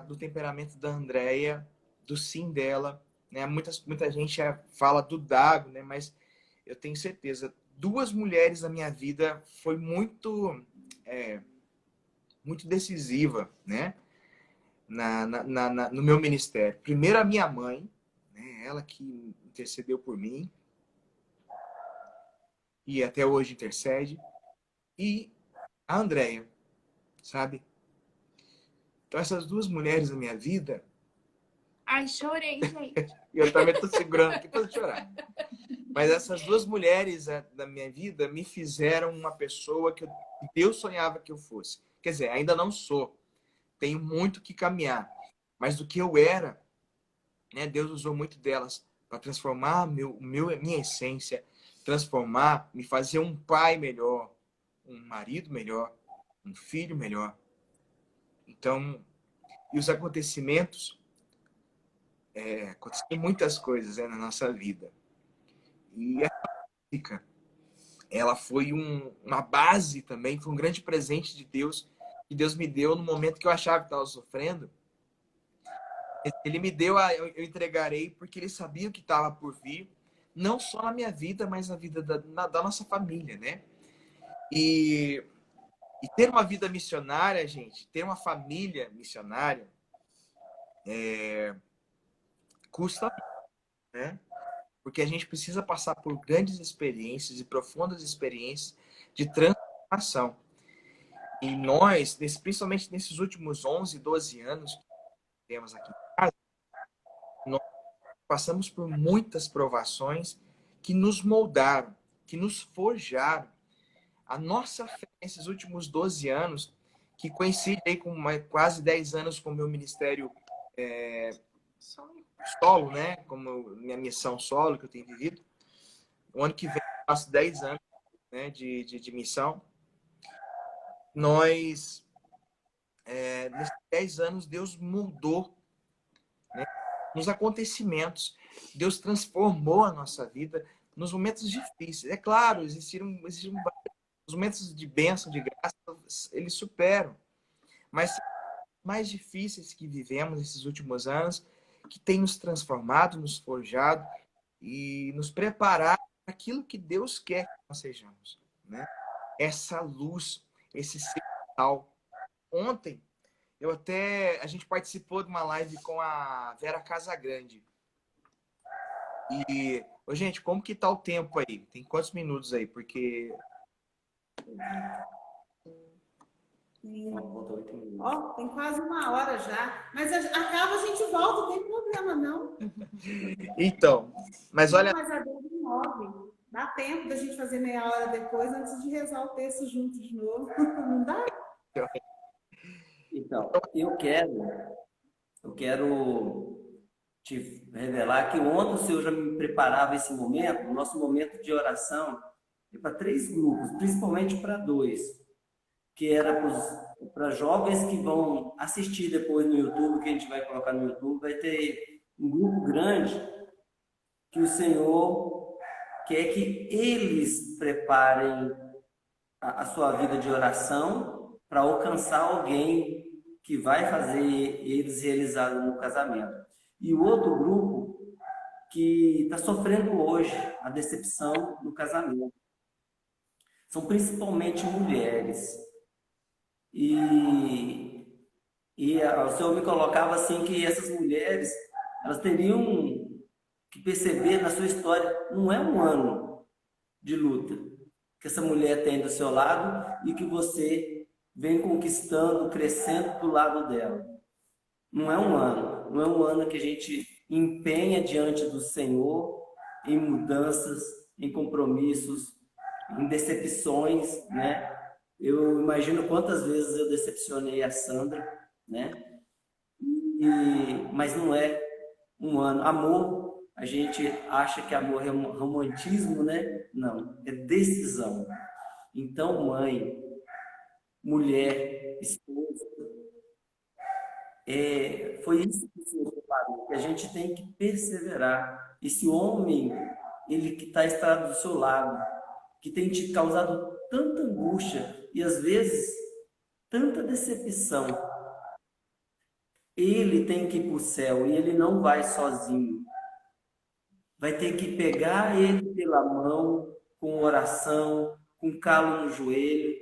do temperamento da Andréia, do sim dela, né? Muita gente fala do Dago, né? Mas eu tenho certeza, duas mulheres na minha vida foi muito muito decisiva, né? No meu ministério. Primeiro a minha mãe, né? Ela que intercedeu por mim e até hoje intercede, e a Andréia, sabe? Então essas duas mulheres na minha vida, Ai, chorei, gente. e eu também tô segurando aqui para chorar. Mas essas duas mulheres da minha vida me fizeram uma pessoa que Deus sonhava que eu fosse. Quer dizer, ainda não sou. Tenho muito que caminhar. Mas do que eu era, né, Deus usou muito delas para transformar minha essência, transformar, me fazer um pai melhor, um marido melhor, um filho melhor. Então, e os acontecimentos, aconteceram muitas coisas, na nossa vida. E a música, ela foi uma base também, foi um grande presente de Deus, que Deus me deu no momento que eu achava que estava sofrendo. Ele me deu, eu entregarei, porque ele sabia o que estava por vir, não só na minha vida, mas na vida da nossa família, né? E ter uma vida missionária, gente, ter uma família missionária, custa, né? Porque a gente precisa passar por grandes experiências e profundas experiências de transformação. E nós, principalmente nesses últimos 11, 12 anos que temos aqui em casa, nós passamos por muitas provações que nos moldaram, que nos forjaram. A nossa fé nesses últimos 12 anos, que coincide aí com quase 10 anos com o meu ministério solo, né? Como minha missão solo que eu tenho vivido. O ano que vem eu faço 10 anos, né, de missão. Nesses 10 anos, Deus mudou, né, nos acontecimentos. Deus transformou a nossa vida nos momentos difíceis. É claro, existiram os momentos de bênção, de graça, eles superam. Mas os mais difíceis que vivemos nesses últimos anos, que tem nos transformado, nos forjado e nos preparado para aquilo que Deus quer que nós sejamos, né? Essa luz, esse sal, ontem, a gente participou de uma live com a Vera Casagrande. E, ô, gente, como que tá o tempo aí? Tem quantos minutos aí? Porque... Ó, tem quase 1 hora já. Mas acaba, a gente volta, não tem problema, não. Então, mas olha... Não, mas a 9. Dá tempo da gente fazer meia hora depois, antes de rezar o texto junto de novo. Não dá? Então, eu quero te revelar que ontem o Senhor já me preparava esse momento, o nosso momento de oração, para 3 grupos, principalmente para 2, que era para jovens que vão assistir depois no YouTube, que a gente vai colocar no YouTube, vai ter um grupo grande que o Senhor quer que eles preparem a sua vida de oração para alcançar alguém que vai fazer eles realizarem no casamento. E o outro grupo que está sofrendo hoje a decepção no casamento. São principalmente mulheres. E o Senhor me colocava assim que essas mulheres, elas teriam que perceber na sua história, não é um ano de luta que essa mulher tem do seu lado e que você vem conquistando, crescendo do lado dela. Não é um ano que a gente empenha diante do Senhor em mudanças, em compromissos, em decepções, né? Eu imagino quantas vezes eu decepcionei a Sandra, né? Mas não é um ano. Amor, a gente acha que amor é um romantismo, né? Não, é decisão. Então, mãe, mulher, esposa, foi isso que o Senhor preparou, que a gente tem que perseverar. Esse homem, ele que está do seu lado, que tem te causado tanta angústia e às vezes tanta decepção, ele tem que ir para o céu e ele não vai sozinho. Vai ter que pegar ele pela mão, com oração, com calo no joelho.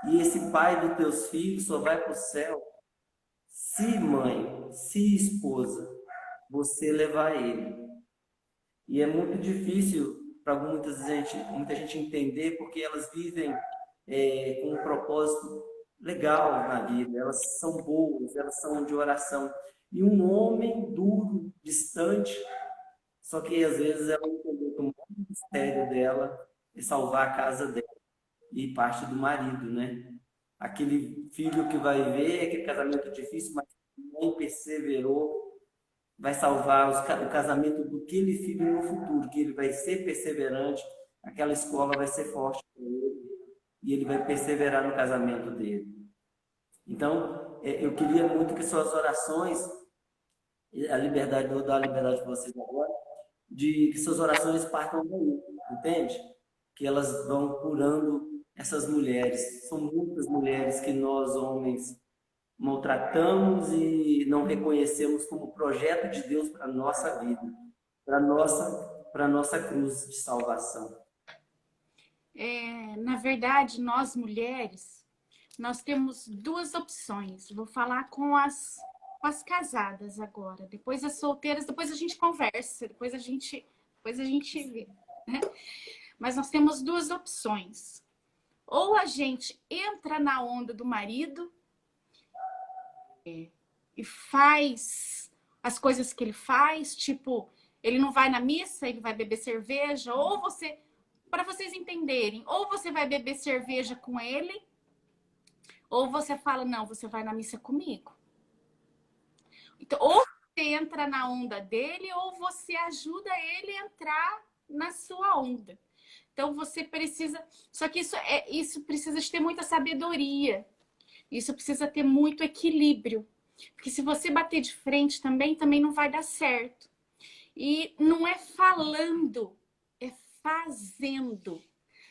E esse pai dos teus filhos só vai para o céu se mãe, se esposa, você levar ele. E é muito difícil para muita gente entender, porque elas vivem com um propósito legal na vida, elas são boas, elas são de oração. E um homem duro, distante, só que às vezes ela entendeu que o maior mistério dela é salvar a casa dela e parte do marido, né? Aquele filho que vai ver, aquele casamento difícil, mas nem perseverou, vai salvar o casamento daquele filho no futuro, que ele vai ser perseverante, aquela escola vai ser forte para ele, e ele vai perseverar no casamento dele. Então, eu queria muito que suas orações, a liberdade, vou dar a liberdade para vocês agora, de que suas orações partam daí, entende? Que elas vão curando essas mulheres. São muitas mulheres que nós, homens, maltratamos e não reconhecemos como projeto de Deus para a nossa vida, para a nossa cruz de salvação. Na verdade, nós mulheres, nós temos 2 opções. Vou falar com as casadas agora. Depois as solteiras, depois a gente conversa, depois a gente vê, né? Mas nós temos 2 opções. Ou a gente entra na onda do marido e faz as coisas que ele faz, tipo, ele não vai na missa, ele vai beber cerveja, ou você, para vocês entenderem, ou você vai beber cerveja com ele, ou você fala, não, você vai na missa comigo. Então, ou você entra na onda dele, ou você ajuda ele a entrar na sua onda. Então, você precisa... Só que isso precisa de ter muita sabedoria. Isso precisa ter muito equilíbrio. Porque se você bater de frente também não vai dar certo. E não é falando, é fazendo.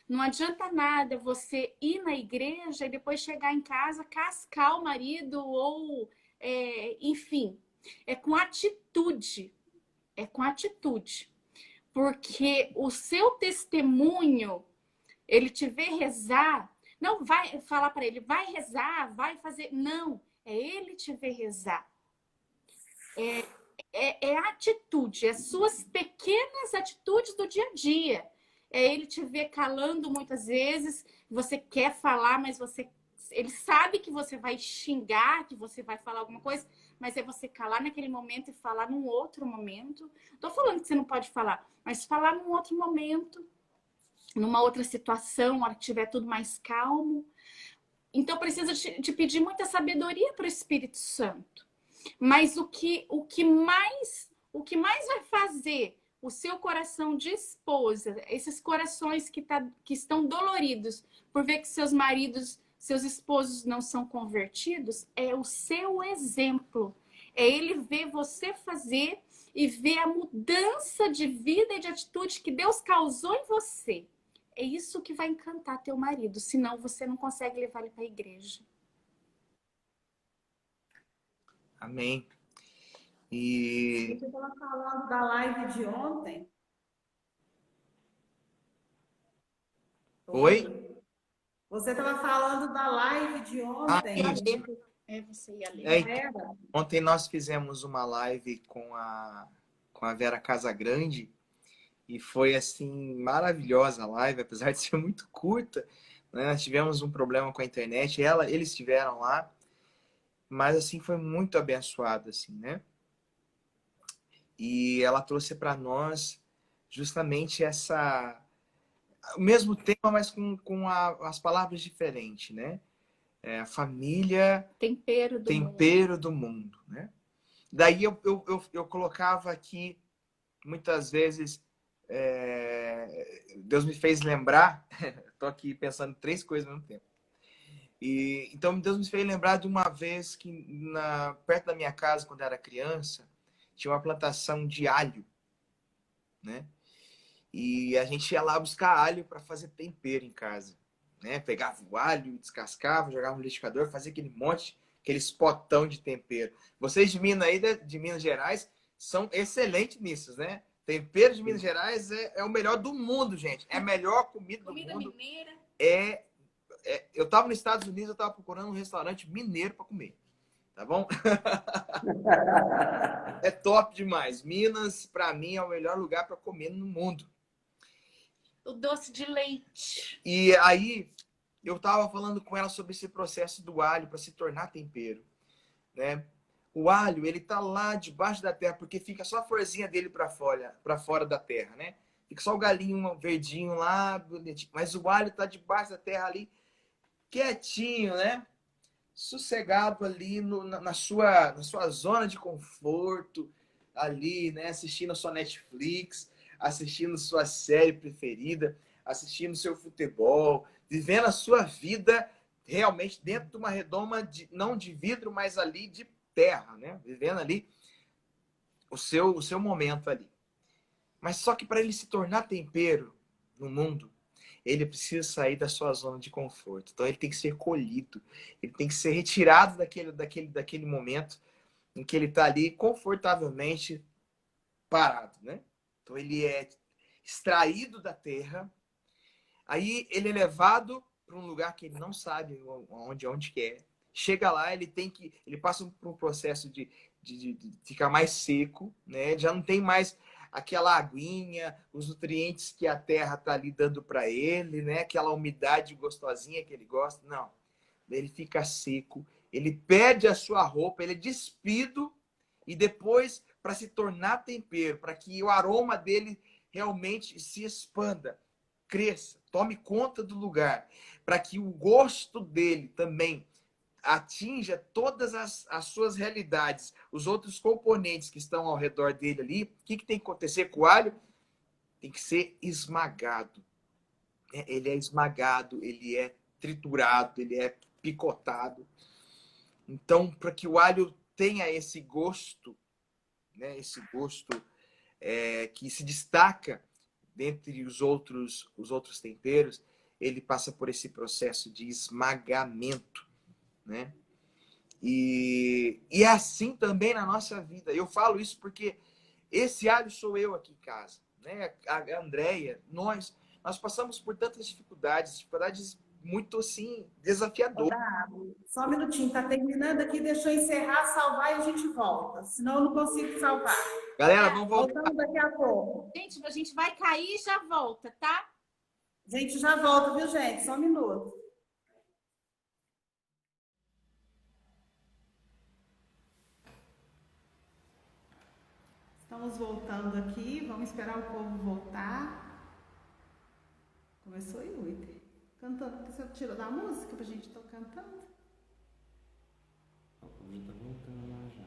Não adianta nada você ir na igreja e depois chegar em casa, cascar o marido ou... enfim, é com atitude. É com atitude. Porque o seu testemunho, ele te vê rezar, Não vai falar para ele, vai rezar, vai fazer. Não, é ele te ver rezar. É a atitude, as suas pequenas atitudes do dia a dia. É ele te ver calando muitas vezes, você quer falar, mas ele sabe que você vai xingar, que você vai falar alguma coisa, mas é você calar naquele momento e falar num outro momento. Estou falando que você não pode falar, mas falar num outro momento, numa outra situação, na hora que tiver tudo mais calmo. Então, precisa te pedir muita sabedoria para o Espírito Santo. Mas o que mais vai fazer o seu coração de esposa, esses corações que estão doloridos por ver que seus maridos, seus esposos não são convertidos, é o seu exemplo. É ele ver você fazer e ver a mudança de vida e de atitude que Deus causou em você. É isso que vai encantar teu marido, senão você não consegue levar ele para a igreja. Amém. E Você estava falando da live de ontem. oi? Você estava falando da live de ontem. Isso. Você ia ler. Era? Ontem nós fizemos uma live com a Vera Casagrande e foi assim maravilhosa a live, apesar de ser muito curta, né? Nós tivemos um problema com a internet, eles estiveram lá, mas assim foi muito abençoada, assim, né? E ela trouxe para nós justamente o mesmo tema, mas com as palavras diferentes, né? A família, tempero do mundo, né? Daí eu colocava aqui, muitas vezes, Deus me fez lembrar, estou aqui pensando em 3 coisas ao mesmo tempo. Então, Deus me fez lembrar de uma vez que, perto da minha casa, quando eu era criança, tinha uma plantação de alho, né? E a gente ia lá buscar alho para fazer tempero em casa, né? Pegava o alho, descascava, jogava no liquidificador, fazia aquele monte, aqueles potão de tempero. Vocês de Minas aí, de Minas Gerais, são excelentes nisso, né? Tempero de Minas Gerais é o melhor do mundo, gente. É a melhor comida do mundo. Mineira. Eu estava nos Estados Unidos, eu estava procurando um restaurante mineiro para comer. Tá bom? É top demais. Minas, para mim, é o melhor lugar para comer no mundo. O doce de leite. E aí, eu estava falando com ela sobre esse processo do alho para se tornar tempero, né? O alho, ele tá lá debaixo da terra, porque fica só a florzinha dele para fora da terra, né? Fica só o galinho verdinho lá, bonitinho. Mas o alho tá debaixo da terra ali, quietinho, né? Sossegado ali na sua zona de conforto, ali, né? Assistindo a sua Netflix, assistindo sua série preferida, assistindo seu futebol, vivendo a sua vida realmente dentro de uma redoma, não de vidro, mas ali de terra, né? Vivendo ali o seu momento ali. Mas só que para ele se tornar tempero no mundo, ele precisa sair da sua zona de conforto. Então ele tem que ser colhido, ele tem que ser retirado daquele momento em que ele está ali confortavelmente parado, né? Então ele é extraído da terra, aí ele é levado para um lugar que ele não sabe onde que é. Chega lá, ele passa por um processo de ficar mais seco, né? Já não tem mais aquela aguinha, os nutrientes que a terra está ali dando para ele, né? Aquela umidade gostosinha que ele gosta. Não. Ele fica seco, ele perde a sua roupa, ele é despido e depois, para se tornar tempero, para que o aroma dele realmente se expanda, cresça, tome conta do lugar, para que o gosto dele também atinja todas as suas realidades, os outros componentes que estão ao redor dele ali. O que tem que acontecer com o alho? Tem que ser esmagado. Ele é esmagado, ele é triturado, ele é picotado. Então, para que o alho tenha esse gosto, né, esse gosto que se destaca dentre os outros temperos, ele passa por esse processo de esmagamento, né? E é assim também na nossa vida. Eu falo isso porque esse alho sou eu aqui em casa, né? A Andréia, nós passamos por tantas dificuldades muito assim, desafiador. Só um minutinho, tá terminando aqui, deixa eu encerrar, salvar e a gente volta. Senão eu não consigo salvar. Galera, vamos voltar. Voltamos daqui a pouco. Gente, a gente vai cair e já volta, tá? A gente já volta, viu, gente? Só um minuto. Estamos voltando aqui, vamos esperar o povo voltar. Começou aí, Uiter. Cantando, você tirou da música pra gente estar cantando? O povo já tá voltando lá já.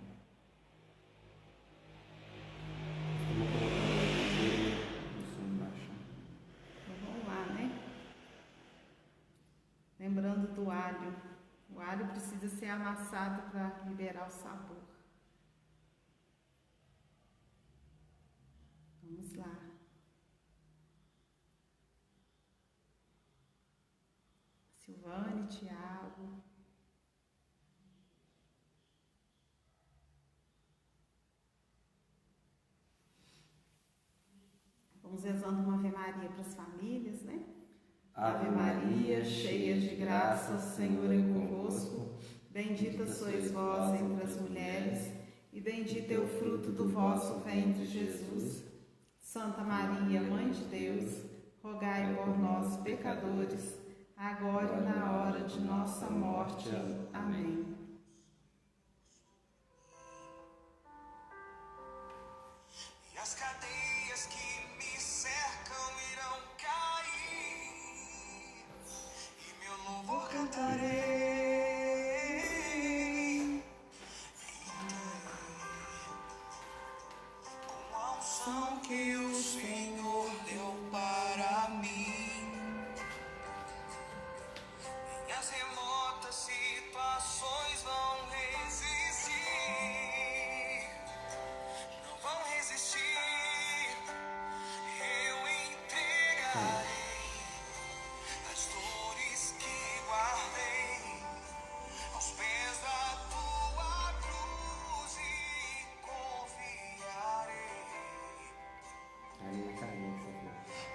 Então, vamos lá, né? Lembrando do alho. O alho precisa ser amassado para liberar o sabor. Vamos lá. Silvane, Tiago. Vamos rezando uma Ave Maria para as famílias, né? Ave Maria, cheia de graça, o Senhor é convosco. Bendita sois vós entre as mulheres, e bendito é o fruto do vosso ventre, Jesus. Santa Maria, Mãe de Deus, rogai por nós, pecadores, agora e na hora de nossa morte. Amém. E as cadeias que me cercam irão cair, e meu louvor cantarei. Com a unção que o Senhor deu para mim, minhas remotas situações vão resistir. Não vão resistir, eu entregarei as dores que guardei aos pés da tua cruz e confiarei.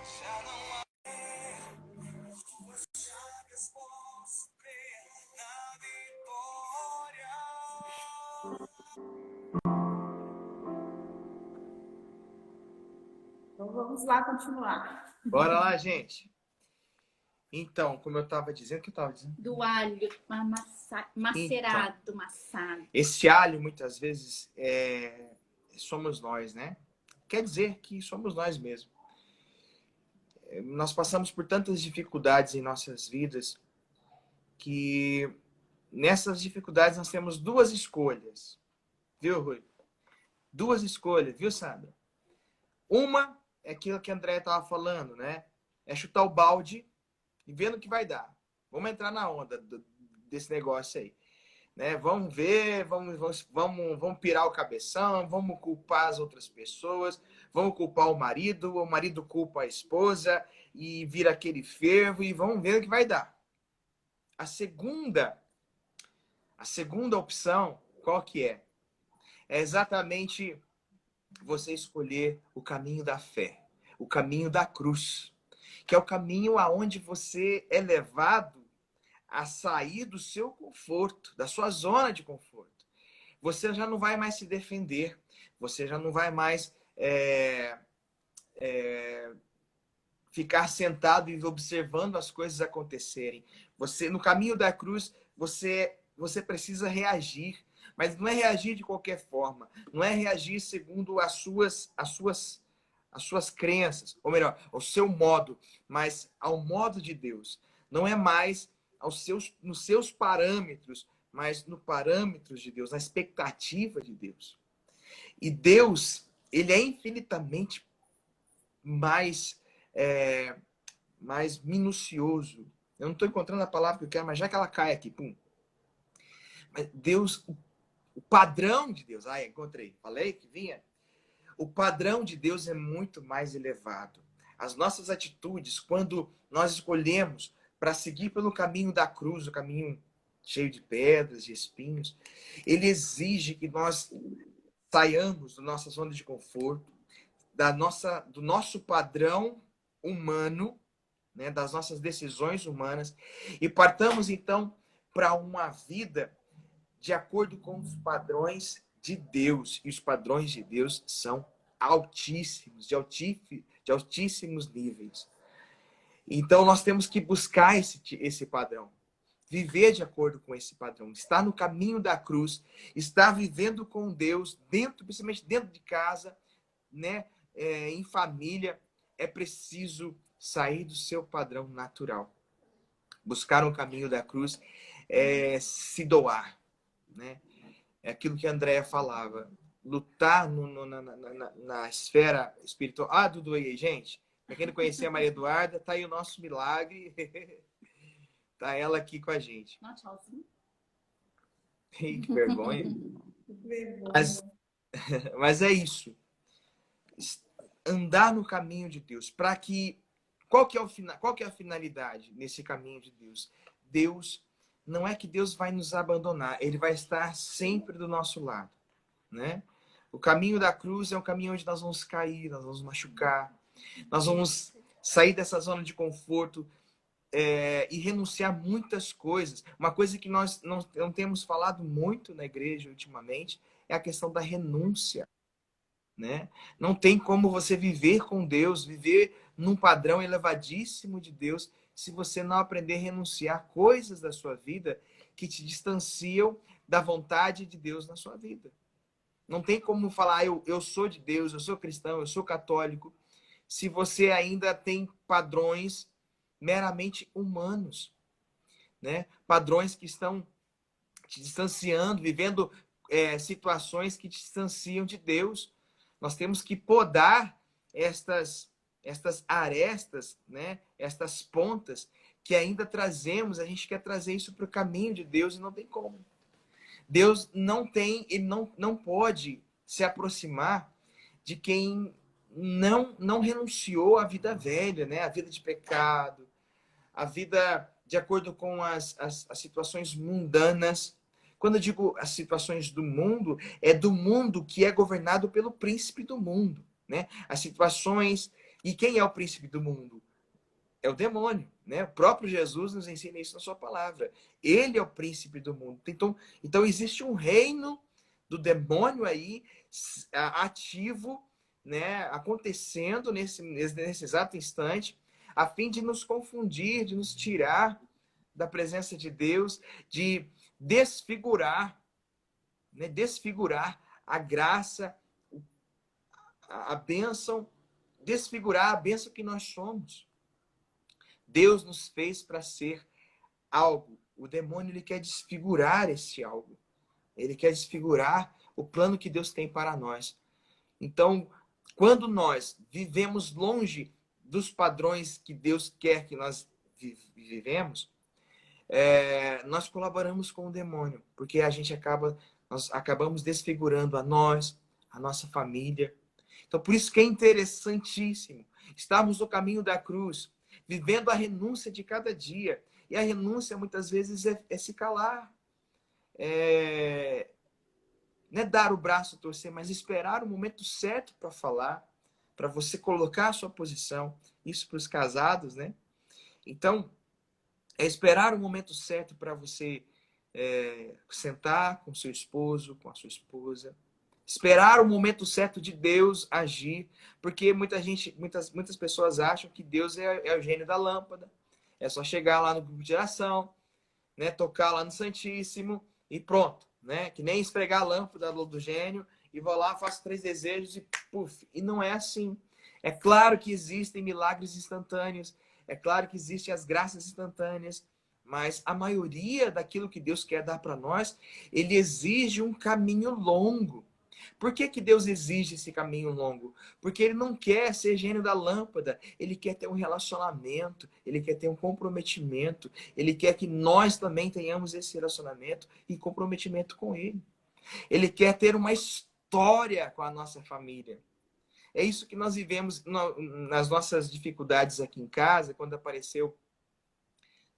Já não há tuas chagas, posso crer na vitória. Então vamos lá continuar. Bora lá, gente. Então, como eu estava dizendo, o que eu estava dizendo? Do alho macerado, maçado. Esse alho, muitas vezes, somos nós, né? Quer dizer que somos nós mesmos. Nós passamos por tantas dificuldades em nossas vidas que nessas dificuldades nós temos duas escolhas. Viu, Rui? Duas escolhas, viu, Sandra? Uma é aquilo que a Andréia estava falando, né? É chutar o balde e vendo o que vai dar. Vamos entrar na onda desse negócio aí. Né? Vamos ver, vamos pirar o cabeção, vamos culpar as outras pessoas, vamos culpar o marido culpa a esposa e vira aquele fervo e vamos ver o que vai dar. A segunda opção, qual que é? É exatamente você escolher o caminho da fé, o caminho da cruz, que é o caminho aonde você é levado a sair do seu conforto, da sua zona de conforto. Você já não vai mais se defender, você já não vai mais ficar sentado e observando as coisas acontecerem. Você, no caminho da cruz, você precisa reagir, mas não é reagir de qualquer forma, não é reagir segundo as suas crenças, ou melhor, ao seu modo, mas ao modo de Deus. Não é mais nos seus parâmetros, mas no parâmetros de Deus, na expectativa de Deus. E Deus, ele é infinitamente mais minucioso. Eu não estou encontrando a palavra que eu quero, mas já que ela cai aqui, pum. Mas Deus, o padrão de Deus, encontrei, falei que vinha. O padrão de Deus é muito mais elevado. As nossas atitudes, quando nós escolhemos para seguir pelo caminho da cruz, o caminho cheio de pedras, de espinhos, ele exige que nós saiamos da nossa zona de conforto, do nosso padrão humano, né, das nossas decisões humanas e partamos então para uma vida de acordo com os padrões de Deus. E os padrões de Deus são altíssimos, de altíssimos níveis. Então nós temos que buscar esse padrão, viver de acordo com esse padrão, estar no caminho da cruz, estar vivendo com Deus, principalmente dentro de casa, né, em família. É preciso sair do seu padrão natural. Buscar um caminho da cruz é se doar, né? É aquilo que a Andrea falava, lutar na esfera espiritual. Ah, Dudu aí, gente. Para quem não conhecia a Maria Eduarda, tá aí o nosso milagre. Tá ela aqui com a gente. Não, tchauzinho. Que vergonha. Vergonha. Mas é isso. Andar no caminho de Deus. Para que qual que é a finalidade nesse caminho de Deus? Deus não é que Deus vai nos abandonar, ele vai estar sempre do nosso lado, né? O caminho da cruz é um caminho onde nós vamos cair, nós vamos machucar, nós vamos sair dessa zona de conforto e renunciar muitas coisas. Uma coisa que nós não temos falado muito na igreja ultimamente é a questão da renúncia, né? Não tem como você viver com Deus, viver num padrão elevadíssimo de Deus, se você não aprender a renunciar coisas da sua vida que te distanciam da vontade de Deus na sua vida. Não tem como falar, eu sou de Deus, eu sou cristão, eu sou católico, se você ainda tem padrões meramente humanos, né? Padrões que estão te distanciando, vivendo situações que te distanciam de Deus. Nós temos que podar estas arestas, né? Estas pontas que ainda trazemos, a gente quer trazer isso para o caminho de Deus e não tem como. Deus ele não pode se aproximar de quem não renunciou à vida velha, né? A vida de pecado, a vida de acordo com as situações mundanas. Quando eu digo as situações do mundo, é do mundo que é governado pelo príncipe do mundo, né? As situações. E quem é o príncipe do mundo? É o demônio, né? O próprio Jesus nos ensina isso na sua palavra. Ele é o príncipe do mundo. Então existe um reino do demônio aí ativo, né? Acontecendo nesse exato instante, a fim de nos confundir, de nos tirar da presença de Deus, de desfigurar, né? Desfigurar a graça, a bênção, desfigurar a bênção que nós somos. Deus nos fez para ser algo. O demônio ele quer desfigurar esse algo. Ele quer desfigurar o plano que Deus tem para nós. Então, quando nós vivemos longe dos padrões que Deus quer que nós vivemos, nós colaboramos com o demônio, porque nós acabamos desfigurando a nós, a nossa família. Então, por isso que é interessantíssimo estarmos no caminho da cruz, vivendo a renúncia de cada dia. E a renúncia, muitas vezes, é se calar. Não é dar o braço a torcer, mas esperar o momento certo para falar, para você colocar a sua posição. Isso para os casados, né? Então, é esperar o momento certo para você sentar com seu esposo, com a sua esposa. Esperar o momento certo de Deus agir, porque muitas pessoas acham que Deus é o gênio da lâmpada. É só chegar lá no grupo de oração, né, tocar lá no Santíssimo e pronto, né? Que nem esfregar a lâmpada do gênio e vou lá, faço 3 desejos e puf. E não é assim. É claro que existem milagres instantâneos, é claro que existem as graças instantâneas, mas a maioria daquilo que Deus quer dar para nós, ele exige um caminho longo. Por que Deus exige esse caminho longo? Porque ele não quer ser gênio da lâmpada, ele quer ter um relacionamento, ele quer ter um comprometimento, ele quer que nós também tenhamos esse relacionamento e comprometimento com ele. Ele quer ter uma história com a nossa família. É isso que nós vivemos nas nossas dificuldades aqui em casa, quando apareceu,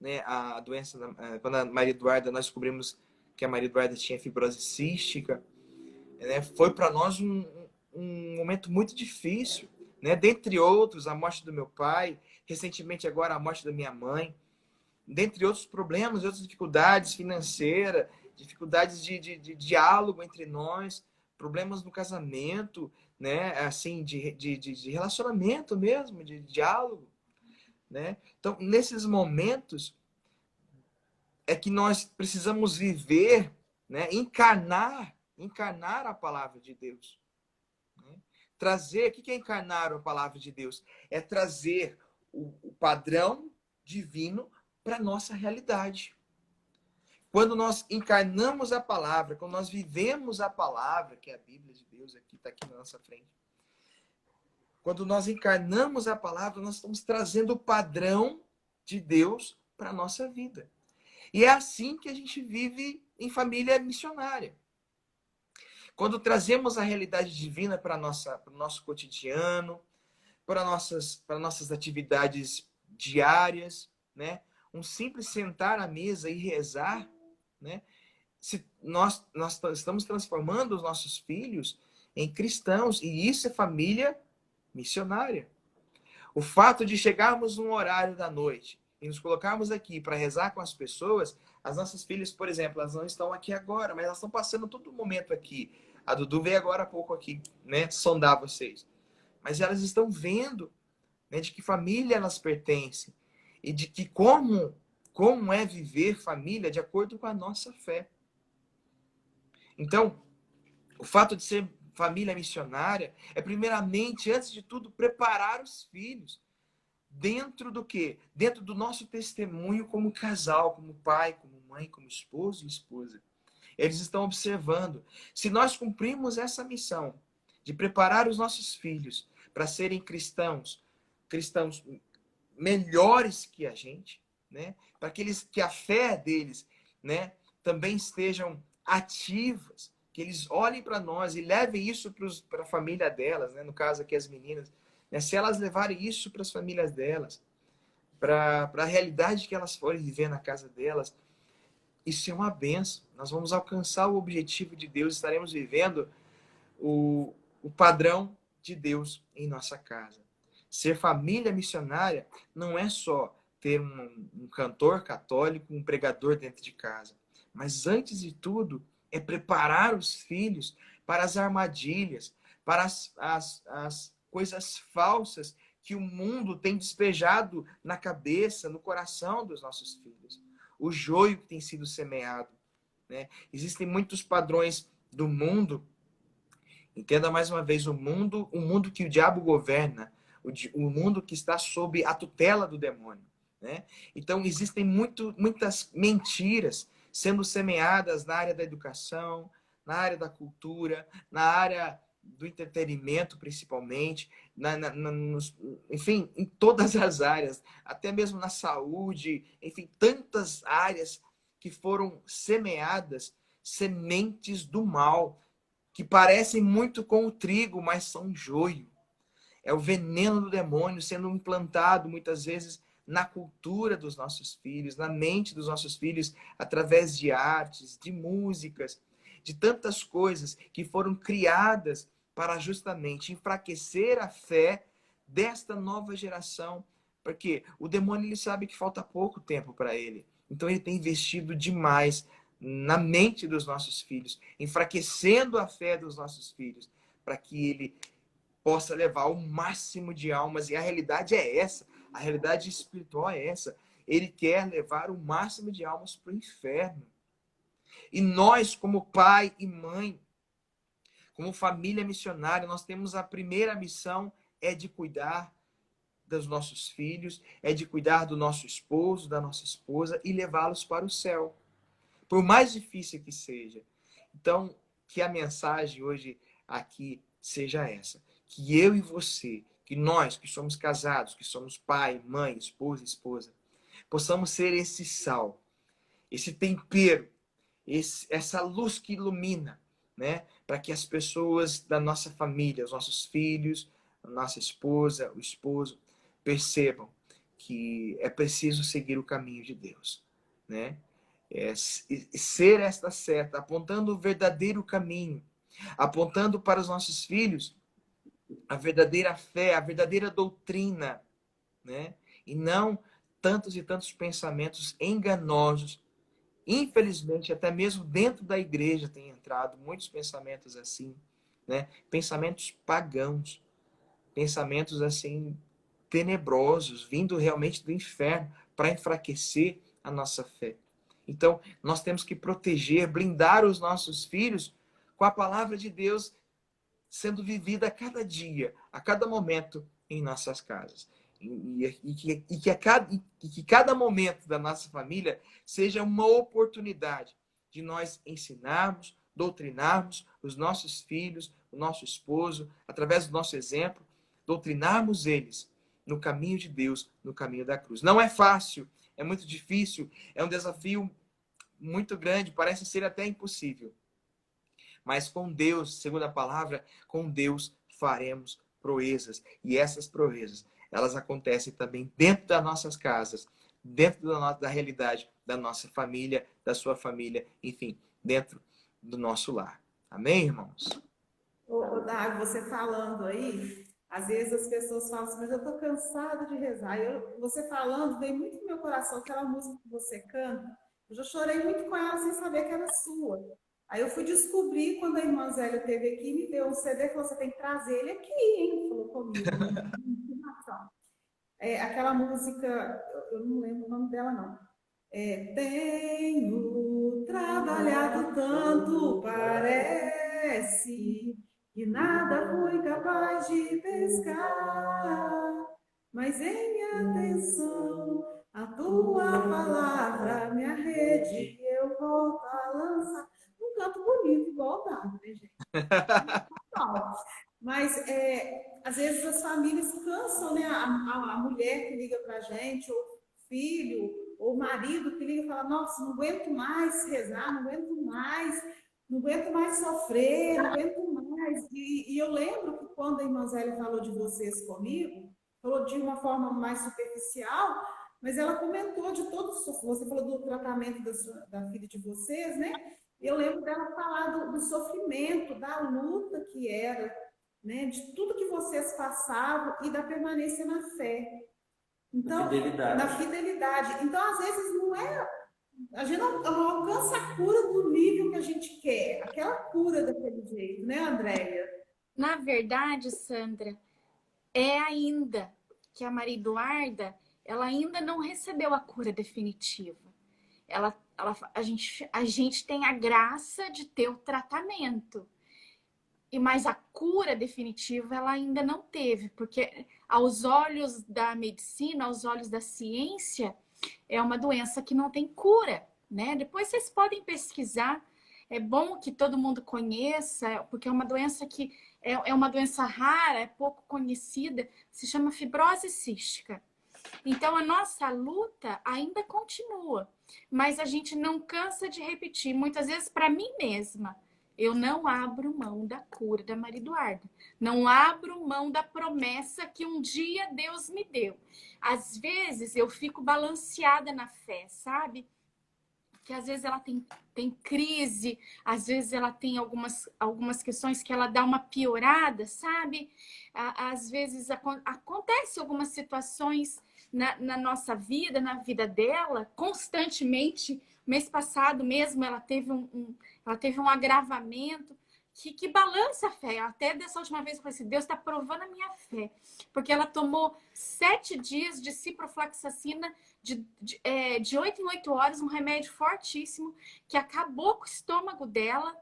né, a doença, quando a Maria Eduarda, nós descobrimos que a Maria Eduarda tinha fibrose cística. Foi para nós um momento muito difícil, né? Dentre outros, a morte do meu pai, recentemente agora a morte da minha mãe, dentre outros problemas, outras dificuldades financeiras, dificuldades de diálogo entre nós, problemas no casamento, né? Assim, de relacionamento mesmo, de diálogo, né? Então, nesses momentos é que nós precisamos viver, né? Encarnar a palavra de Deus. Né? Trazer, o que é encarnar a palavra de Deus? É trazer o padrão divino para a nossa realidade. Quando nós encarnamos a palavra, quando nós vivemos a palavra, que é a Bíblia de Deus, aqui está aqui na nossa frente. Quando nós encarnamos a palavra, nós estamos trazendo o padrão de Deus para a nossa vida. E é assim que a gente vive em família missionária. Quando trazemos a realidade divina para o nosso cotidiano, para nossas atividades diárias, né? Um simples sentar à mesa e rezar, né? Nós estamos transformando os nossos filhos em cristãos, e isso é família missionária. O fato de chegarmos num horário da noite e nos colocarmos aqui para rezar com as pessoas, as nossas filhas, por exemplo, elas não estão aqui agora, mas elas estão passando todo momento aqui. A Dudu veio agora há pouco aqui, né, sondar vocês. Mas elas estão vendo, né, de que família elas pertencem e de que como é viver família de acordo com a nossa fé. Então, o fato de ser família missionária é, primeiramente, antes de tudo, preparar os filhos dentro do quê? Dentro do nosso testemunho como casal, como pai, como mãe, como esposo e esposa. Eles estão observando. Se nós cumprirmos essa missão de preparar os nossos filhos para serem cristãos melhores que a gente, né? Para que a fé deles, né, também estejam ativas, que eles olhem para nós e levem isso para a família delas, né? No caso aqui as meninas, né? Se elas levarem isso para as famílias delas, para a realidade que elas forem viver na casa delas, isso é uma benção. Nós vamos alcançar o objetivo de Deus, estaremos vivendo o padrão de Deus em nossa casa. Ser família missionária não é só ter um cantor católico, um pregador dentro de casa, mas antes de tudo é preparar os filhos para as armadilhas, para as coisas falsas que o mundo tem despejado na cabeça, no coração dos nossos filhos. O joio que tem sido semeado, né? Existem muitos padrões do mundo. Entenda mais uma vez, o mundo que o diabo governa, o mundo que está sob a tutela do demônio, né? Então, existem muitas mentiras sendo semeadas na área da educação, na área da cultura, na área do entretenimento, principalmente, enfim, em todas as áreas, até mesmo na saúde, enfim, tantas áreas que foram semeadas, sementes do mal, que parecem muito com o trigo, mas são joio. É o veneno do demônio sendo implantado, muitas vezes, na cultura dos nossos filhos, na mente dos nossos filhos, através de artes, de músicas, de tantas coisas que foram criadas para justamente enfraquecer a fé desta nova geração. Porque o demônio, ele sabe que falta pouco tempo para ele. Então ele tem investido demais na mente dos nossos filhos, enfraquecendo a fé dos nossos filhos, para que ele possa levar o máximo de almas. E a realidade é essa, a realidade espiritual é essa. Ele quer levar o máximo de almas para o inferno. E nós, como pai e mãe, como família missionária, nós temos a primeira missão, é de cuidar dos nossos filhos, é de cuidar do nosso esposo, da nossa esposa e levá-los para o céu. Por mais difícil que seja. Então, que a mensagem hoje aqui seja essa. Que eu e você, que nós que somos casados, que somos pai, mãe, esposa, possamos ser esse sal, esse tempero, essa luz que ilumina, né? Para que as pessoas da nossa família, os nossos filhos, a nossa esposa, o esposo, percebam que é preciso seguir o caminho de Deus, né? Ser esta seta, apontando o verdadeiro caminho, apontando para os nossos filhos a verdadeira fé, a verdadeira doutrina, né? E não tantos e tantos pensamentos enganosos. Infelizmente, até mesmo dentro da igreja tem entrado muitos pensamentos assim, né? Pensamentos pagãos, pensamentos assim tenebrosos, vindo realmente do inferno para enfraquecer a nossa fé. Então, nós temos que proteger, blindar os nossos filhos com a palavra de Deus sendo vivida a cada dia, a cada momento em nossas casas. Que cada momento da nossa família seja uma oportunidade de nós ensinarmos, doutrinarmos os nossos filhos, o nosso esposo, através do nosso exemplo, doutrinarmos eles no caminho de Deus, no caminho da cruz. Não é fácil, é muito difícil, é um desafio muito grande, parece ser até impossível. Mas com Deus, segundo a palavra, com Deus faremos proezas. E essas proezas, elas acontecem também dentro das nossas casas, dentro da realidade da nossa família, da sua família, enfim, dentro do nosso lar. Amém, irmãos? Davi, você falando aí, às vezes as pessoas falam assim, mas eu tô cansada de rezar. Você falando, veio muito no meu coração aquela música que você canta. Eu já chorei muito com ela sem saber que era sua. Aí eu fui descobrir quando a irmã Zélia esteve aqui, me deu um CD e falou, você tem que trazer ele aqui, hein? Falou comigo. Aquela música, eu não lembro o nome dela, não. Tenho trabalhado tanto, parece que nada fui capaz de pescar, mas em atenção a tua palavra, minha rede, eu volto a lançar. Um canto bonito, igual o Davi, né, gente? Mas às vezes as famílias cansam, né? A mulher que liga para a gente, ou o filho, ou o marido que liga e fala, nossa, não aguento mais rezar, não aguento mais sofrer, não aguento mais. E eu lembro que quando a irmã Zélia falou de vocês comigo, falou de uma forma mais superficial, mas ela comentou de todos, você falou do tratamento da filha de vocês, né? Eu lembro dela falar do sofrimento, da luta que era, né? De tudo que vocês passavam e da permanência na fé. Então, na fidelidade. Então, às vezes, não é. A gente não alcança a cura do nível que a gente quer, aquela cura daquele jeito, né, Andréia? Na verdade, Sandra, é ainda que a Maria Eduarda, ela ainda não recebeu a cura definitiva. A gente tem a graça de ter o tratamento. Mas a cura definitiva ela ainda não teve, porque aos olhos da medicina, aos olhos da ciência, é uma doença que não tem cura, né? Depois vocês podem pesquisar. É bom que todo mundo conheça, porque é uma doença que é uma doença rara, é pouco conhecida, se chama fibrose cística. Então, a nossa luta ainda continua, mas a gente não cansa de repetir, muitas vezes para mim mesma. Eu não abro mão da cura da Maria Eduarda. Não abro mão da promessa que um dia Deus me deu. Às vezes eu fico balanceada na fé, sabe? Que às vezes ela tem crise, às vezes ela tem algumas questões que ela dá uma piorada, sabe? Às vezes acontece algumas situações na nossa vida, na vida dela, constantemente. Mês passado mesmo ela teve um agravamento que balança a fé. Até dessa última vez eu falei assim, Deus está provando a minha fé. Porque ela tomou 7 dias de ciprofloxacina de 8 em 8 horas, um remédio fortíssimo, que acabou com o estômago dela,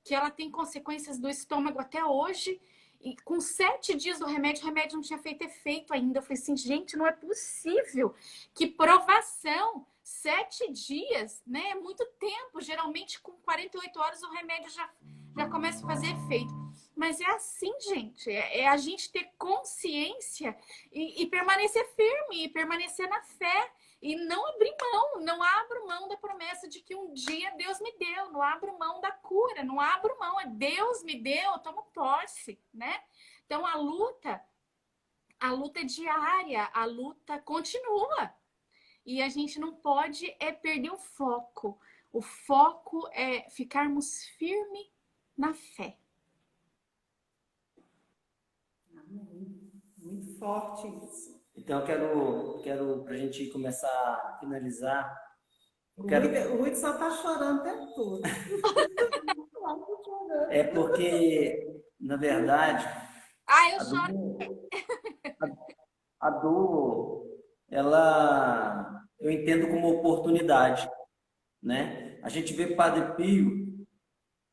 que ela tem consequências do estômago até hoje. E com 7 dias do remédio, o remédio não tinha feito efeito ainda. Eu falei assim, gente, não é possível. Que provação! 7 dias, né? É muito tempo. Geralmente, com 48 horas, o remédio já começa a fazer efeito. Mas é assim, gente. É a gente ter consciência e permanecer firme, e permanecer na fé. E não abrir mão, não abro mão da promessa de que um dia Deus me deu. Não abro mão da cura, não abro mão. É Deus me deu, eu tomo posse, né? Então, a luta é diária, a luta continua. E a gente não pode perder o foco. O foco é ficarmos firmes na fé. forte isso. Então eu quero para a gente começar a finalizar, eu O quero, Rui só tá chorando o tempo todo. é porque, na verdade, Ah, eu a choro. dor, a dor, ela, eu entendo como oportunidade, né? A gente vê Padre Pio,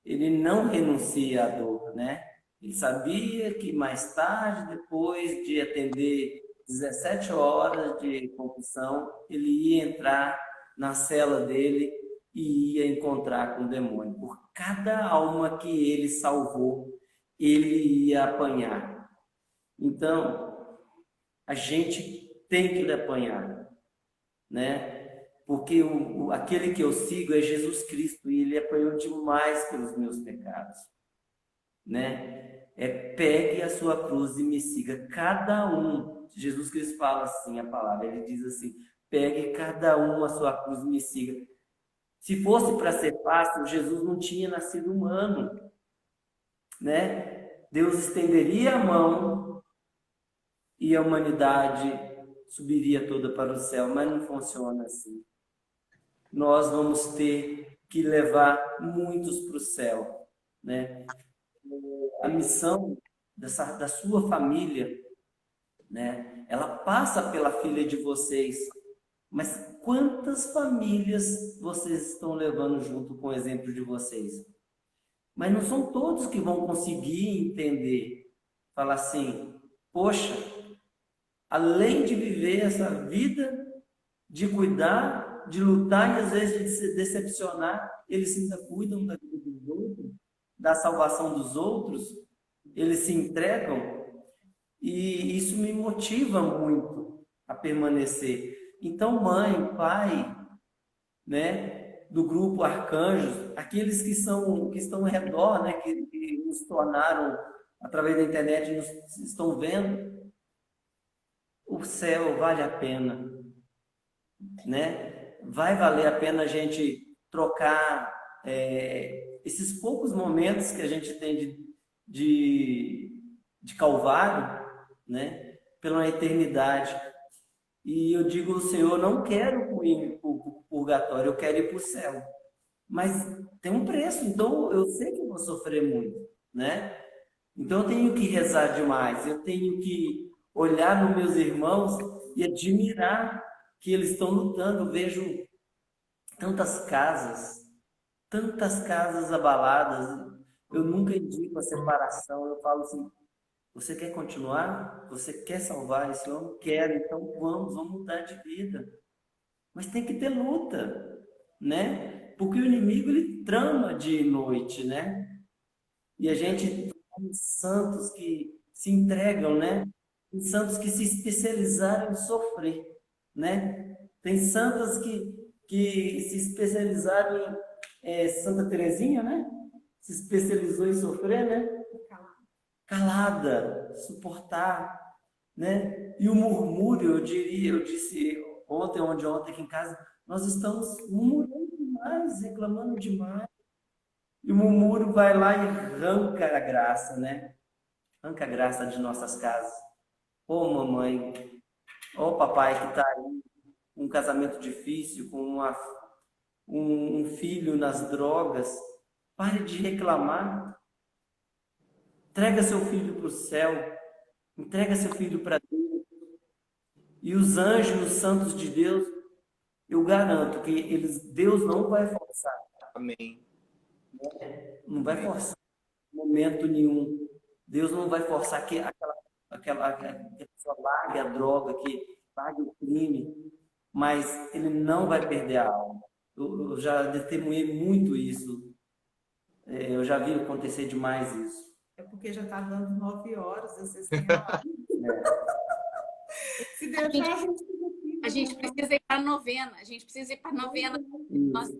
ele não renuncia à dor, né? Ele sabia que mais tarde, depois de atender 17 horas de confissão, ele ia entrar na cela dele e ia encontrar com o demônio. Por cada alma que ele salvou, ele ia apanhar. Então, a gente tem que lhe apanhar, né? Porque aquele que eu sigo é Jesus Cristo e ele apanhou demais pelos meus pecados, né? Pegue a sua cruz e me siga. Cada um, Jesus Cristo fala assim a palavra, ele diz assim: pegue cada um a sua cruz e me siga. Se fosse para ser fácil, Jesus não tinha nascido humano, né? Deus estenderia a mão e a humanidade subiria toda para o céu, mas não funciona assim. Nós vamos ter que levar muitos para o céu, né? A missão da sua família, né? Ela passa pela filha de vocês, mas quantas famílias vocês estão levando junto com o exemplo de vocês? Mas não são todos que vão conseguir entender, falar assim: poxa, além de viver essa vida, de cuidar, de lutar e às vezes de se decepcionar, eles ainda cuidam da vida dos outros, da salvação dos outros, eles se entregam, e isso me motiva muito a permanecer. Então, mãe, pai, né, do grupo Arcanjos, aqueles que estão ao redor, né, que nos tornaram através da internet, nos estão vendo, o céu vale a pena, né? Vai valer a pena a gente trocar esses poucos momentos que a gente tem de calvário, né? Pela eternidade. E eu digo ao Senhor, não quero ir para o purgatório, eu quero ir para o céu. Mas tem um preço, então eu sei que eu vou sofrer muito, né? Então eu tenho que rezar demais, eu tenho que olhar nos meus irmãos e admirar que eles estão lutando. Eu vejo tantas casas abaladas. Eu nunca indico a separação, eu falo assim: você quer continuar? Você quer salvar esse homem? Quero, então vamos mudar de vida. Mas tem que ter luta, né? Porque o inimigo, ele trama dia e noite, né? E a gente tem santos que se entregam, né? Tem santos que se especializaram em sofrer, né? Tem santas que se especializaram em Santa Teresinha, né? Se especializou em sofrer, né? Calada, suportar, né? E o murmúrio, eu disse ontem aqui em casa, nós estamos murmurando demais, reclamando demais. E o murmúrio vai lá e arranca a graça, né? Arranca a graça de nossas casas. Ô mamãe, ô papai que está aí, um casamento difícil, com um filho nas drogas, pare de reclamar. Entrega seu filho para o céu, entrega seu filho para Deus. E os anjos, os santos de Deus, eu garanto que Deus não vai forçar. Amém. Não vai forçar em momento nenhum. Deus não vai forçar que aquela pessoa largue a droga, que pague o crime, mas ele não vai perder a alma. Eu já testemunhei muito isso. Eu já vi acontecer demais isso. É porque já está dando 9 horas, vocês têm a Se deixar, A gente precisa ir para a novena. A gente precisa ir para a novena. Nossa,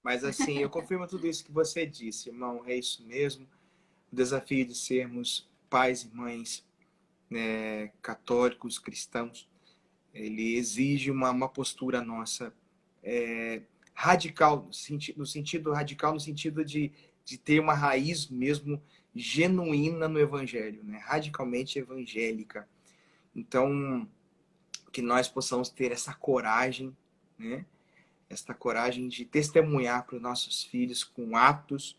Mas assim, eu confirmo tudo isso que você disse, irmão, é isso mesmo. O desafio de sermos pais e mães, né, católicos, cristãos, ele exige uma postura nossa radical, no sentido de ter uma raiz mesmo genuína no Evangelho, né? Radicalmente evangélica. Então, que nós possamos ter essa coragem, né? Essa coragem de testemunhar para os nossos filhos com atos,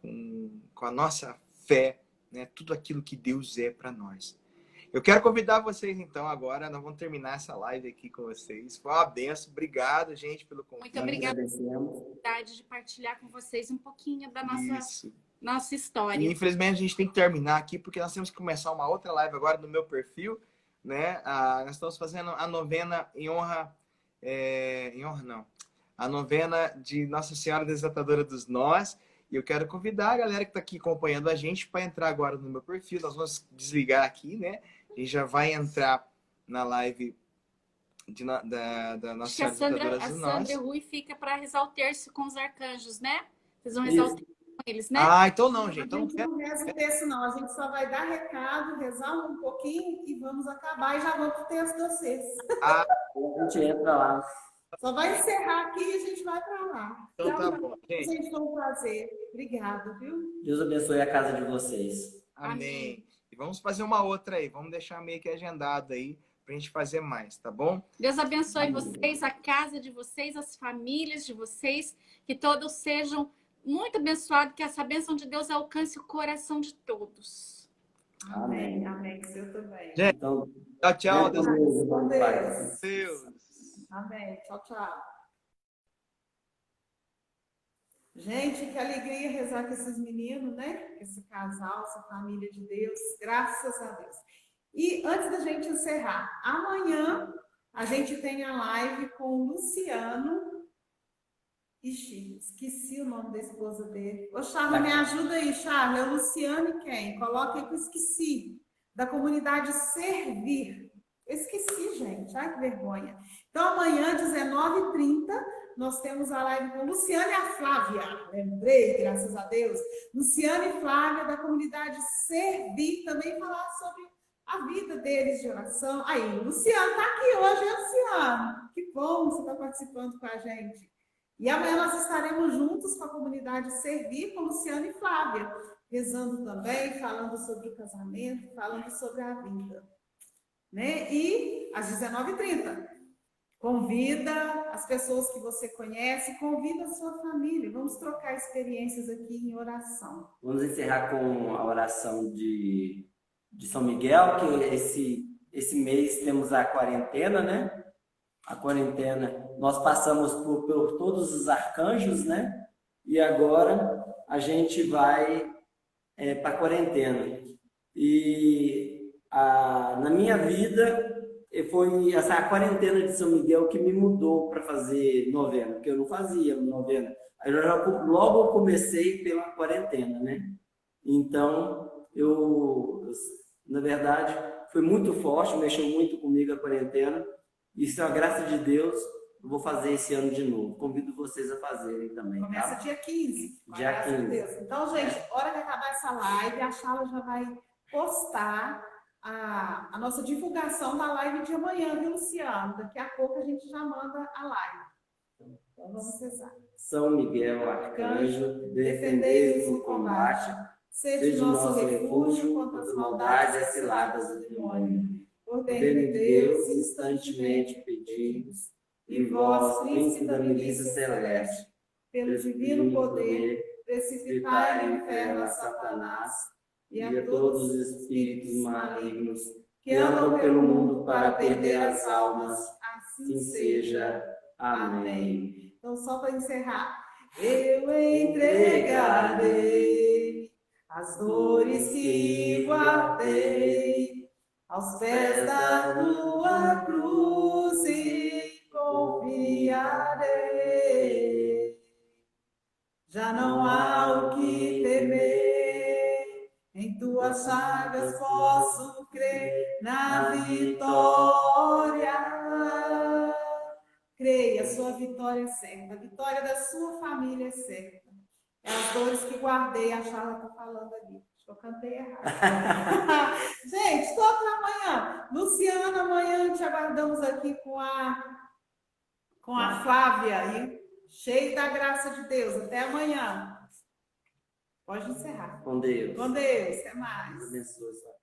com a nossa fé, né? Tudo aquilo que Deus é para nós. Eu quero convidar vocês, então, agora. Nós vamos terminar essa live aqui com vocês. Foi uma benção. Obrigado, gente, pelo convite. Muito obrigada pela oportunidade de partilhar com vocês um pouquinho da nossa história. E, infelizmente, a gente tem que terminar aqui, porque nós temos que começar uma outra live agora no meu perfil, né? Nós estamos fazendo a novena a novena de Nossa Senhora Desatadora dos Nós. E eu quero convidar a galera que está aqui acompanhando a gente para entrar agora no meu perfil. Nós vamos desligar aqui, né? A gente já vai entrar na live da Nossa Senhora Desatadora dos Nós. A Sandra Rui fica para rezar o terço com os arcanjos, né? Vocês vão rezar o terço com eles, né? Então não, gente. A gente não reza o texto, não. A gente só vai dar recado, rezar um pouquinho e vamos acabar. E já vamos para o texto de vocês. A gente entra lá. Só vai encerrar aqui e a gente vai para lá. Então tá bom, gente. Gente, foi um prazer. Obrigada, viu? Deus abençoe a casa de vocês. Amém. E vamos fazer uma outra aí. Vamos deixar meio que agendado aí pra gente fazer mais, tá bom? Deus abençoe vocês, a casa de vocês, as famílias de vocês, que todos sejam muito abençoados, que essa bênção de Deus alcance o coração de todos. Amém. Amém. O seu também. Gente, Então, tchau. Deus Com Deus. Deus. Amém. Tchau, tchau. Gente, que alegria rezar com esses meninos, né? Esse casal, essa família de Deus. Graças a Deus. E antes da gente encerrar, amanhã a gente tem a live com o Luciano. Ixi, esqueci o nome da esposa dele. Ô, Charla, me ajuda aí, Charla. É o Luciano e quem? Coloca aí que eu esqueci. Da comunidade Servir. Eu esqueci, gente. Ai, que vergonha. Então, amanhã, 19h30, nós temos a live com Luciana e a Flávia. Lembrei, graças a Deus. Luciana e Flávia, da comunidade Servir, também falar sobre a vida deles de oração. Aí, o Luciano está aqui hoje, hein, Luciano? Que bom você está participando com a gente. E amanhã nós estaremos juntos com a comunidade Servir, com Luciano e Flávia, rezando também, falando sobre o casamento, falando sobre a vida. Né? E às 19h30, convida as pessoas que você conhece, convida a sua família. Vamos trocar experiências aqui em oração. Vamos encerrar com a oração de São Miguel, que esse mês temos a quarentena, né? A quarentena, nós passamos por todos os arcanjos, né? E agora a gente vai para a quarentena. E na minha vida, foi essa quarentena de São Miguel que me mudou para fazer novena, porque eu não fazia novena. Aí logo eu comecei pela quarentena, né? Então, na verdade, foi muito forte, mexeu muito comigo a quarentena. Isso é a graça de Deus, eu vou fazer esse ano de novo. Convido vocês a fazerem também. Começa tá? dia 15. Dia 15. Deus. Então, gente, hora que acabar essa live, a Charla já vai postar a nossa divulgação da live de amanhã, viu, Luciano? Daqui a pouco a gente já manda a live. Então, vamos rezar. São Miguel, arcanjo, defendei-nos no combate, seja nosso refúgio contra as maldades e ciladas do demônio. Ordem de Deus, instantemente pedimos, e vós, príncipe da milícia celeste, pelo divino poder, preciptai no inferno a Satanás e a todos os espíritos malignos que andam pelo mundo para perder as almas. Assim seja. Amém. Então, só para encerrar. Eu entregarei as dores que guardei aos pés da tua cruz e confiarei. Já não há o que temer, em tuas chagas posso crer na vitória. Creia, sua vitória é certa, a vitória da sua família é certa. É as dores que guardei, a Charla está falando ali. Eu cantei errado. Gente, estou para amanhã. Luciana, amanhã te aguardamos aqui com a Flávia aí, cheio da graça de Deus. Até amanhã. Pode encerrar. Com Deus. Com Deus. Até mais. Deus abençoe.